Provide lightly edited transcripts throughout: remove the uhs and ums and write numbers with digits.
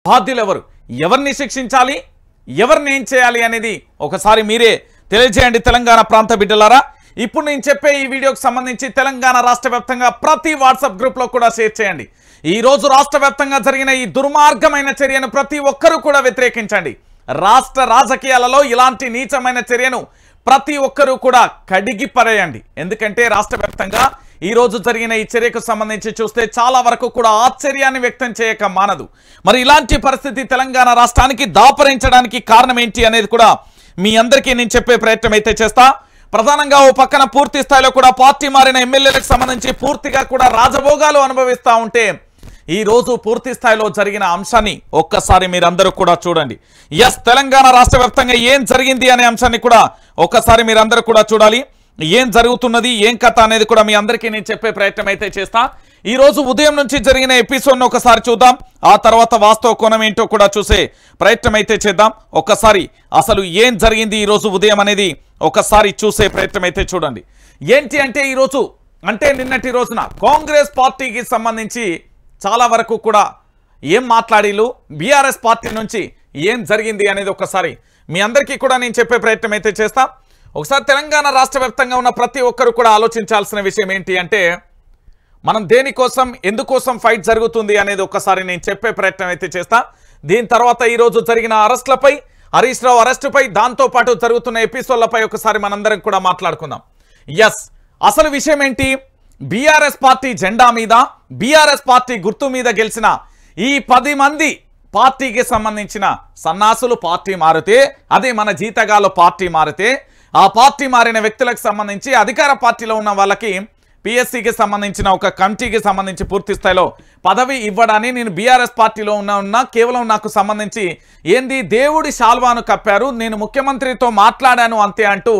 బాధ్యులు ఎవరు, ఎవరిని శిక్షించాలి, ఎవరిని ఏం చేయాలి అనేది ఒకసారి మీరే తెలియజేయండి తెలంగాణ ప్రాంత బిడ్డలారా. ఇప్పుడు నేను చెప్పే ఈ వీడియోకి సంబంధించి తెలంగాణ రాష్ట్ర వ్యాప్తంగా ప్రతి వాట్సాప్ గ్రూప్లో కూడా షేర్ చేయండి. ఈరోజు రాష్ట్ర వ్యాప్తంగా జరిగిన ఈ దుర్మార్గమైన చర్యను ప్రతి ఒక్కరూ కూడా వ్యతిరేకించండి. రాష్ట్ర రాజకీయాలలో ఇలాంటి నీచమైన చర్యను ప్రతి ఒక్కరూ కూడా కడిగి పరేయండి. ఎందుకంటే రాష్ట్ర వ్యాప్తంగా ఈరోజు జరిగిన ఈ చర్యకు సంబంధించి చూస్తే చాలా వరకు కూడా ఆశ్చర్యాన్ని వ్యక్తం చేయక మానదు. మరి ఇలాంటి పరిస్థితి తెలంగాణ రాష్ట్రానికి దాపరించడానికి కారణం ఏంటి అనేది కూడా మీ అందరికీ నేను చెప్పే ప్రయత్నం అయితే చేస్తా. ప్రధానంగా ఓ పక్కన పూర్తి స్థాయిలో కూడా పార్టీ మారిన ఎమ్మెల్యేలకు సంబంధించి పూర్తిగా కూడా రాజభోగాలు అనుభవిస్తూ ఉంటే ఈ రోజు పూర్తి స్థాయిలో జరిగిన అంశాన్ని ఒక్కసారి మీరందరూ కూడా చూడండి. ఎస్, తెలంగాణ రాష్ట్ర వ్యాప్తంగా ఏం జరిగింది అనే అంశాన్ని కూడా ఒక్కసారి మీరందరూ కూడా చూడాలి. ఏం జరుగుతున్నది, ఏం కథ అనేది కూడా మీ అందరికీ నేను చెప్పే ప్రయత్నం అయితే చేస్తా. ఈ రోజు ఉదయం నుంచి జరిగిన ఎపిసోడ్ను ఒకసారి చూద్దాం. ఆ తర్వాత వాస్తవ కోణం ఏంటో కూడా చూసే ప్రయత్నం అయితే చేద్దాం. ఒక్కసారి అసలు ఏం జరిగింది ఈ రోజు ఉదయం అనేది ఒకసారి చూసే ప్రయత్నం అయితే చూడండి. ఏంటి అంటే ఈరోజు అంటే నిన్నటి రోజున కాంగ్రెస్ పార్టీకి సంబంధించి చాలా వరకు కూడా ఏం మాట్లాడిలు, బీఆర్ఎస్ పార్టీ నుంచి ఏం జరిగింది అనేది ఒకసారి మీ అందరికీ కూడా నేను చెప్పే ప్రయత్నం అయితే చేస్తా. ఒకసారి తెలంగాణ రాష్ట్ర వ్యాప్తంగా ఉన్న ప్రతి ఒక్కరు కూడా ఆలోచించాల్సిన విషయం ఏంటి అంటే మనం దేనికోసం ఎందుకోసం ఫైట్ జరుగుతుంది అనేది ఒకసారి నేను చెప్పే ప్రయత్నం అయితే చేస్తా. దీని తర్వాత ఈరోజు జరిగిన అరెస్టులపై, హరీష్ రావు అరెస్టుపై, దాంతోపాటు జరుగుతున్న ఎపిసోడ్లపై ఒకసారి మనందరం కూడా మాట్లాడుకుందాం. ఎస్, అసలు విషయం ఏంటి, బీఆర్ఎస్ పార్టీ జెండా మీద, బీఆర్ఎస్ పార్టీ గుర్తు మీద గెలిచిన ఈ 10 మంది పార్టీకి సంబంధించిన సన్నాసులు పార్టీ మారితే, అదే మన జీతగాళ్ళు పార్టీ మారితే, ఆ పార్టీ మారిన వ్యక్తులకు సంబంధించి అధికార పార్టీలో ఉన్న వాళ్ళకి పిఎస్సికి సంబంధించిన ఒక కమిటీకి సంబంధించి పూర్తి స్థాయిలో పదవి ఇవ్వడాన్ని నేను బీఆర్ఎస్ పార్టీలో ఉన్నా కేవలం నాకు సంబంధించి ఏంది దేవుడి శాల్వాను కప్పారు, నేను ముఖ్యమంత్రితో మాట్లాడాను అంతే అంటూ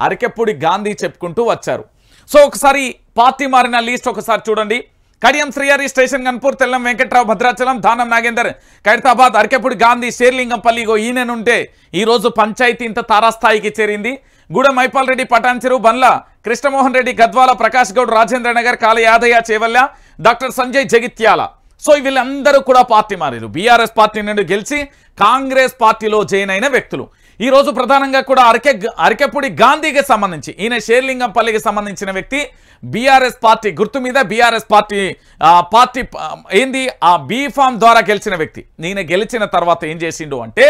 అరకెప్పుడు గాంధీ చెప్పుకుంటూ వచ్చారు. సో ఒకసారి పార్టీ మారిన లిస్ట్ ఒకసారి చూడండి. కడియం శ్రీహరి, స్టేషన్ గన్పూర్, తెల్లం వెంకట్రావు, భద్రాచలం, దానం నాగేందర్, ఖైరతాబాద్, అరకెప్పుడు గాంధీ, షేర్లింగంపల్లి, ఈయననుంటే ఈరోజు పంచాయతీ ఇంత తారాస్థాయికి చేరింది. గూడెం మైపాల్ రెడ్డి, పటాన్చెరు, బండ్ల కృష్ణమోహన్ రెడ్డి, గద్వాల, ప్రకాష్ గౌడ్, రాజేంద్ర నగర్, కాళ యాదయ్య, చేవల్య, డాక్టర్ సంజయ్ జగిత్యాల. సో వీళ్ళందరూ కూడా పార్టీ మారారు. బీఆర్ఎస్ పార్టీ నుండి గెలిచి కాంగ్రెస్ పార్టీలో జాయిన్ అయిన వ్యక్తులు. ఈ రోజు ప్రధానంగా కూడా అరకెప్పుడు గాంధీకి సంబంధించి ఈయన షేర్లింగంపల్లికి సంబంధించిన వ్యక్తి, బీఆర్ఎస్ పార్టీ గుర్తు మీద బీఆర్ఎస్ పార్టీ ఏంది ఆ బీ ఫామ్ ద్వారా గెలిచిన వ్యక్తి. ఈయన గెలిచిన తర్వాత ఏం చేసిండు అంటే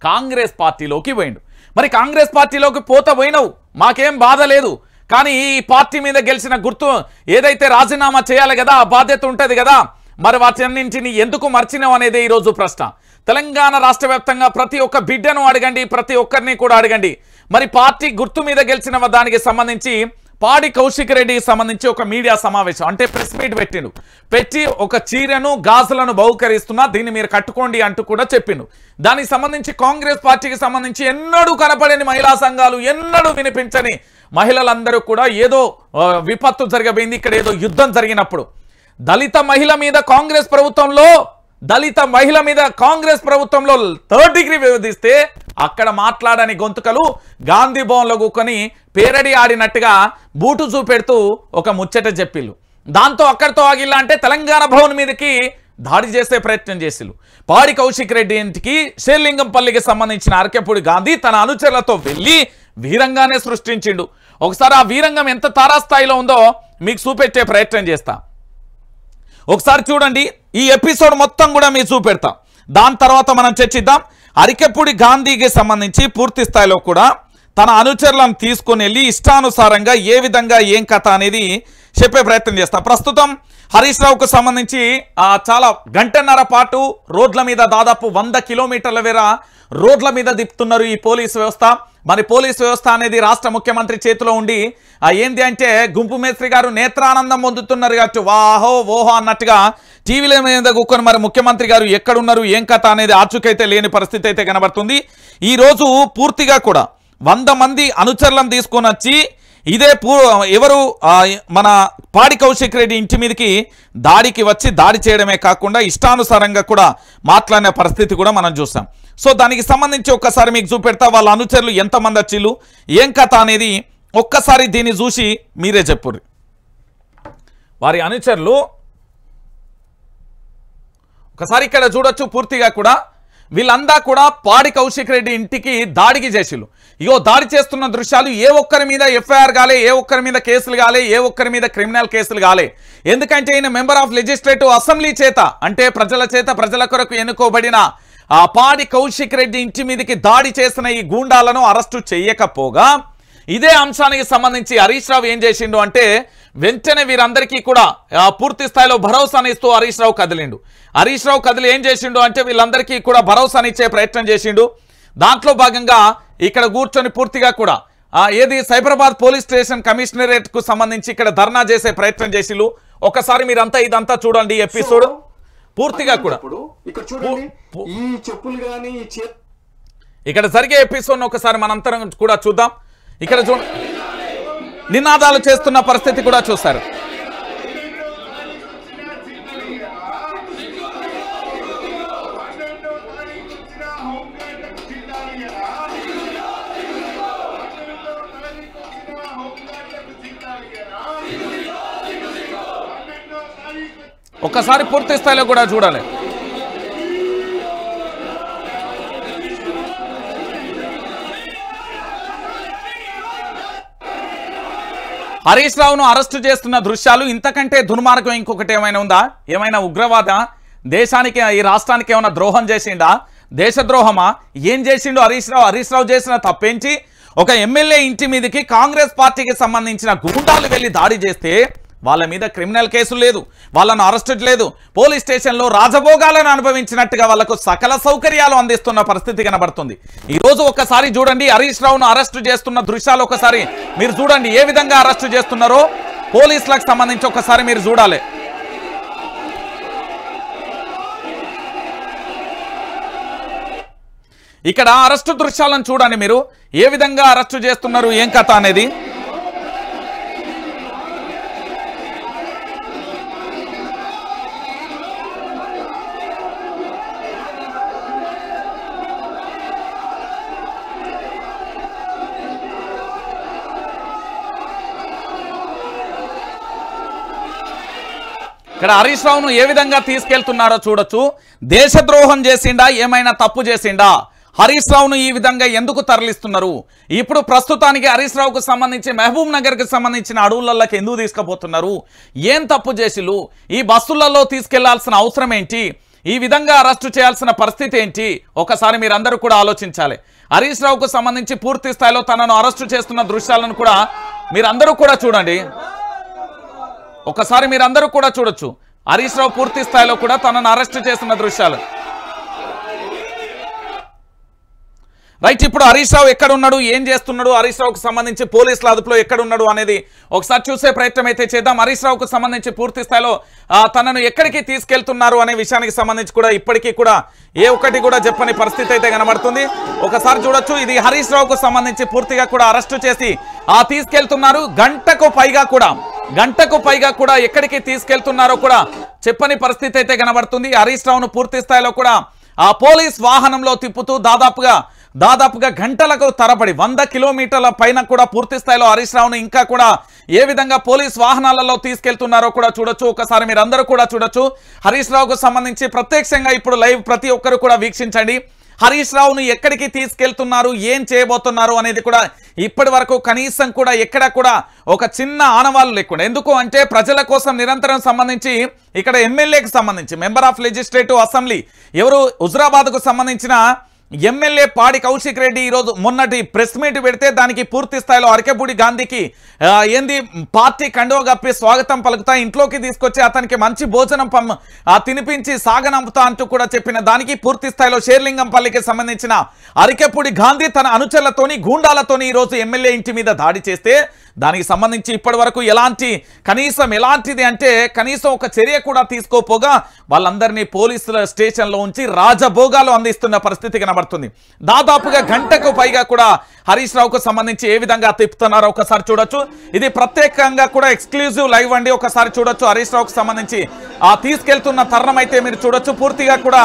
కాంగ్రెస్ పార్టీలోకి పోయిండు. మరి కాంగ్రెస్ పార్టీలోకి పోయినావు, మాకేం బాధ లేదు, కానీ ఈ పార్టీ మీద గెలిచిన గుర్తు ఏదైతే రాజీనామా చేయాలి కదా, ఆ బాధ్యత ఉంటుంది కదా, మరి వాటన్నింటిని ఎందుకు మర్చినావు అనేది ఈరోజు ప్రశ్న. తెలంగాణ రాష్ట్ర వ్యాప్తంగా ప్రతి ఒక్క బిడ్డను అడగండి, ప్రతి ఒక్కరిని కూడా అడగండి. మరి పార్టీ గుర్తు మీద గెలిచిన దానికి సంబంధించి పాడి కౌశిక్ రెడ్డికి సంబంధించి ఒక మీడియా సమావేశం అంటే ప్రెస్ మీట్ పెట్టి ఒక చీరను గాజులను బహుకరిస్తున్నా, దీన్ని మీరు కట్టుకోండి అంటూ కూడా చెప్పిండు. దానికి సంబంధించి కాంగ్రెస్ పార్టీకి సంబంధించి ఎన్నడూ కనపడని మహిళా సంఘాలు, ఎన్నడూ వినిపించని మహిళలందరూ కూడా ఏదో విపత్తు జరగబోయింది, ఇక్కడ ఏదో యుద్ధం జరిగినప్పుడు దళిత మహిళ మీద కాంగ్రెస్ ప్రభుత్వంలో థర్డ్ డిగ్రీ వివరిస్తే అక్కడ మాట్లాడని గొంతుకలు గాంధీ భవన్లో కూకొని పేరడి ఆడినట్టుగా బూటు చూపెడుతూ ఒక ముచ్చట చెప్పిళ్ళు. దాంతో అక్కడితో ఆగిల్లా అంటే తెలంగాణ భవన్ మీదకి దాడి చేసే ప్రయత్నం చేసిళ్ళు. పాడి కౌశిక్ రెడ్డి ఇంటికి షేర్లింగంపల్లికి సంబంధించిన అరకెప్పుడు గాంధీ తన అనుచరులతో వెళ్ళి వీరంగానే సృష్టించిండు. ఒకసారి ఆ వీరంగం ఎంత తారాస్థాయిలో ఉందో మీకు చూపెట్టే ప్రయత్నం చేస్తా. ఒకసారి చూడండి, ఈ ఎపిసోడ్ మొత్తం కూడా మీకు చూపెడతా. దాని తర్వాత మనం చర్చిద్దాం. అరికెప్పుడు గాంధీకి సంబంధించి పూర్తి స్థాయిలో కూడా తన అనుచరులను తీసుకుని వెళ్ళి ఇష్టానుసారంగా ఏ విధంగా ఏం కథ అనేది చెప్పే ప్రయత్నం చేస్తా. ప్రస్తుతం హరీష్ రావుకు సంబంధించి చాలా గంటన్నర పాటు రోడ్ల మీద దాదాపు 100 కిలోమీటర్ల వేర రోడ్ల మీద దిప్పుతున్నారు ఈ పోలీసు వ్యవస్థ. మరి పోలీసు వ్యవస్థ అనేది రాష్ట్ర ముఖ్యమంత్రి చేతిలో ఉండి ఏంది అంటే గుంపు మేస్త్రి గారు నేత్రానందం పొందుతున్నారు కాబట్టి వాహో ఓహో అన్నట్టుగా టీవీల మీద కూర్చొని మరి ముఖ్యమంత్రి గారు ఎక్కడున్నారు ఏం కథ అనేది ఆచూకైతే లేని పరిస్థితి అయితే కనబడుతుంది. ఈరోజు పూర్తిగా కూడా 100 మంది అనుచరులను తీసుకొని వచ్చి ఇదే ఎవరు మన పాడి కౌశిక్ రెడ్డి ఇంటి మీదకి దాడికి వచ్చి దాడి చేయడమే కాకుండా ఇష్టానుసారంగా కూడా మాట్లాడిన పరిస్థితి కూడా మనం చూసాం. సో దానికి సంబంధించి ఒక్కసారి మీకు చూపెడతా. వాళ్ళ అనుచరులు ఎంతమంది వచ్చిళ్ళు ఏం కథ అనేది ఒక్కసారి దీన్ని చూసి మీరే చెప్పుర్రి. వారి అనుచరులు ఒకసారి ఇక్కడ చూడొచ్చు పూర్తిగా కూడా వీళ్ళందా కూడా పాడి కౌశిక్ రెడ్డి ఇంటికి దాడికి చేసిళ్ళు. ఇగో దాడి చేస్తున్న దృశ్యాలు. ఏ ఒక్కరి మీద ఎఫ్ఐఆర్ కాలే, ఏ ఒక్కరి మీద కేసులు కాలే, ఏ ఒక్కరి మీద క్రిమినల్ కేసులు కాలే. ఎందుకంటే ఈయన మెంబర్ ఆఫ్ లెజిస్లేటివ్ అసెంబ్లీ చేత, అంటే ప్రజల చేత, ప్రజల కొరకు ఎన్నుకోబడిన ఆ పాడి కౌశిక్ రెడ్డి ఇంటి మీదకి దాడి చేసిన ఈ గూండాలను అరెస్టు చేయకపోగా ఇదే అంశానికి సంబంధించి హరీష్ రావు ఏం చేసిండు అంటే వెంటనే వీరందరికీ కూడా పూర్తి స్థాయిలో భరోసానిస్తూ హరీష్ రావు కదిలిండు. హరీష్ రావు కదిలి ఏం చేసిండు అంటే వీళ్ళందరికీ కూడా భరోసానిచ్చే ప్రయత్నం చేసిండు. దాంట్లో భాగంగా ఇక్కడ కూర్చొని పూర్తిగా కూడా ఏది సైబరాబాద్ పోలీస్ స్టేషన్ కమిషనరేట్ కు సంబంధించి ఇక్కడ ధర్నా చేసే ప్రయత్నం చేసిళ్ళు. ఒకసారి మీరంతా ఇదంతా చూడండి ఎపిసోడ్ పూర్తిగా కూడా. ఇక్కడ జరిగే ఎపిసోడ్ ఒకసారి మనంతరం కూడా చూద్దాం. ఇక్కడ నినాదాలు చేస్తున్న పరిస్థితి కూడా చూస్తారు. ఒక్కసారి పూర్తి స్థాయిలో కూడా చూడాలి. హరీష్ రావును అరెస్టు చేస్తున్న దృశ్యాలు. ఇంతకంటే దుర్మార్గం ఇంకొకటి ఏమైనా ఉందా? ఏమైనా ఉగ్రవాద, దేశానికి ఈ రాష్ట్రానికి ఏమైనా ద్రోహం చేసిండా? దేశద్రోహమా? ఏం చేసిండు హరీష్ రావు? హరీష్ రావు చేసిన తప్పేంచి ఒక ఎమ్మెల్యే ఇంటి మీదకి కాంగ్రెస్ పార్టీకి సంబంధించిన గుండాలు వెళ్ళి దాడి చేస్తే వాళ్ళ మీద క్రిమినల్ కేసులు లేదు, వాళ్ళను అరెస్ట్ లేదు, పోలీస్ స్టేషన్లో రాజభోగాలను అనుభవించినట్టుగా వాళ్ళకు సకల సౌకర్యాలు అందిస్తున్న పరిస్థితి కనబడుతుంది. ఈరోజు ఒక్కసారి చూడండి హరీష్ రావును అరెస్టు చేస్తున్న దృశ్యాలు ఒకసారి మీరు చూడండి. ఏ విధంగా అరెస్టు చేస్తున్నారో పోలీసులకు సంబంధించి ఒకసారి మీరు చూడాలి. ఇక్కడ అరెస్టు దృశ్యాలను చూడండి మీరు, ఏ విధంగా అరెస్టు చేస్తున్నారు, ఏం కథ అనేది. ఇక్కడ హరీష్ రావును ఏ విధంగా తీసుకెళ్తున్నారో చూడొచ్చు. దేశద్రోహం చేసిండా, ఏమైనా తప్పు చేసిండా? హరీష్ రావును ఈ విధంగా ఎందుకు తరలిస్తున్నారు? ఇప్పుడు ప్రస్తుతానికి హరీష్ రావుకు సంబంధించి మహబూబ్ నగర్కి సంబంధించిన అడవులలోకి ఎందుకు తీసుకుపోతున్నారు? ఏం తప్పు చేసిళ్ళు? ఈ బస్సులలో తీసుకెళ్లాల్సిన అవసరం ఏంటి? ఈ విధంగా అరెస్టు చేయాల్సిన పరిస్థితి ఏంటి? ఒకసారి మీరందరూ కూడా ఆలోచించాలి. హరీష్ రావుకు సంబంధించి పూర్తి స్థాయిలో తనను అరెస్టు చేస్తున్న దృశ్యాలను కూడా మీరందరూ కూడా చూడండి. ఒకసారి మీరందరూ కూడా చూడొచ్చు. హరీష్ రావు పూర్తి స్థాయిలో కూడా తనను అరెస్ట్ చేస్తున్న దృశ్యాలు. రైట్, ఇప్పుడు హరీష్ రావు ఎక్కడ ఉన్నాడు, ఏం చేస్తున్నాడు, హరీష్ రావుకు సంబంధించి పోలీసుల అదుపులో ఎక్కడ ఉన్నాడు అనేది ఒకసారి చూసే ప్రయత్నం అయితే చేద్దాం. హరీష్ రావుకు సంబంధించి పూర్తి స్థాయిలో తనను ఎక్కడికి తీసుకెళ్తున్నారు అనే విషయానికి సంబంధించి కూడా ఇప్పటికీ కూడా ఏ ఒక్కటి కూడా చెప్పని పరిస్థితి అయితే కనబడుతుంది. ఒకసారి చూడొచ్చు. ఇది హరీష్ రావుకు సంబంధించి పూర్తిగా కూడా అరెస్టు చేసి తీసుకెళ్తున్నారు. గంటకు పైగా కూడా ఎక్కడికి తీసుకెళ్తున్నారో కూడా చెప్పని పరిస్థితి అయితే కనబడుతుంది. హరీష్ రావును పూర్తి స్థాయిలో కూడా పోలీస్ వాహనంలో తిప్పుతూ దాదాపుగా గంటలకు తరబడి 100 కిలోమీటర్ల పైన కూడా పూర్తి స్థాయిలో హరీష్ రావును ఇంకా కూడా ఏ విధంగా పోలీస్ వాహనాలలో తీసుకెళ్తున్నారో కూడా చూడొచ్చు. ఒకసారి మీరు అందరూ కూడా చూడొచ్చు. హరీష్ రావుకు సంబంధించి ప్రత్యక్షంగా ఇప్పుడు లైవ్ ప్రతి ఒక్కరు కూడా వీక్షించండి. హరీష్ రావును ఎక్కడికి తీసుకెళ్తున్నారు, ఏం చేయబోతున్నారు అనేది కూడా ఇప్పటి వరకు కనీసం కూడా ఎక్కడ కూడా ఒక చిన్న ఆనవాళ్ళు లేకుండా. ఎందుకు అంటే ప్రజల కోసం నిరంతరం సంబంధించి ఇక్కడ ఎమ్మెల్యేకి సంబంధించి మెంబర్ ఆఫ్ లెజిస్లేటివ్ అసెంబ్లీ ఎవరు హుజురాబాద్కు సంబంధించిన ఎమ్మెల్యే పాడి కౌశిక్ రెడ్డి ఈరోజు మొన్నటి ప్రెస్ మీట్ పెడితే దానికి పూర్తి స్థాయిలో అరకెపూడి గాంధీకి పార్టీ కండువ కప్పి స్వాగతం పలుకుతా, ఇంట్లోకి తీసుకొచ్చి అతనికి మంచి భోజనం తినిపించి సాగనంపుతా అంటూ కూడా చెప్పిన దానికి పూర్తి స్థాయిలో షేర్లింగంపల్లికి సంబంధించిన అరకెపూడి గాంధీ తన అనుచరులతోని గూండాలతోని ఈరోజు ఎమ్మెల్యే ఇంటి మీద దాడి చేస్తే దానికి సంబంధించి ఇప్పటి వరకు ఎలాంటిది అంటే కనీసం ఒక చర్య కూడా తీసుకోపోగా వాళ్ళందరినీ పోలీసుల స్టేషన్లో ఉంచి రాజభోగాలు అందిస్తున్న పరిస్థితి కనబడుతుంది. దాదాపుగా గంటకు పైగా కూడా హరీష్ రావుకు సంబంధించి ఏ విధంగా తిప్పుతున్నారో ఒకసారి చూడొచ్చు. ఇది ప్రత్యేకంగా కూడా ఎక్స్క్లూజివ్ లైవ్ అండి. ఒకసారి చూడొచ్చు. హరీష్ రావుకు సంబంధించి తీసుకెళ్తున్న తరుణం అయితే మీరు చూడొచ్చు. పూర్తిగా కూడా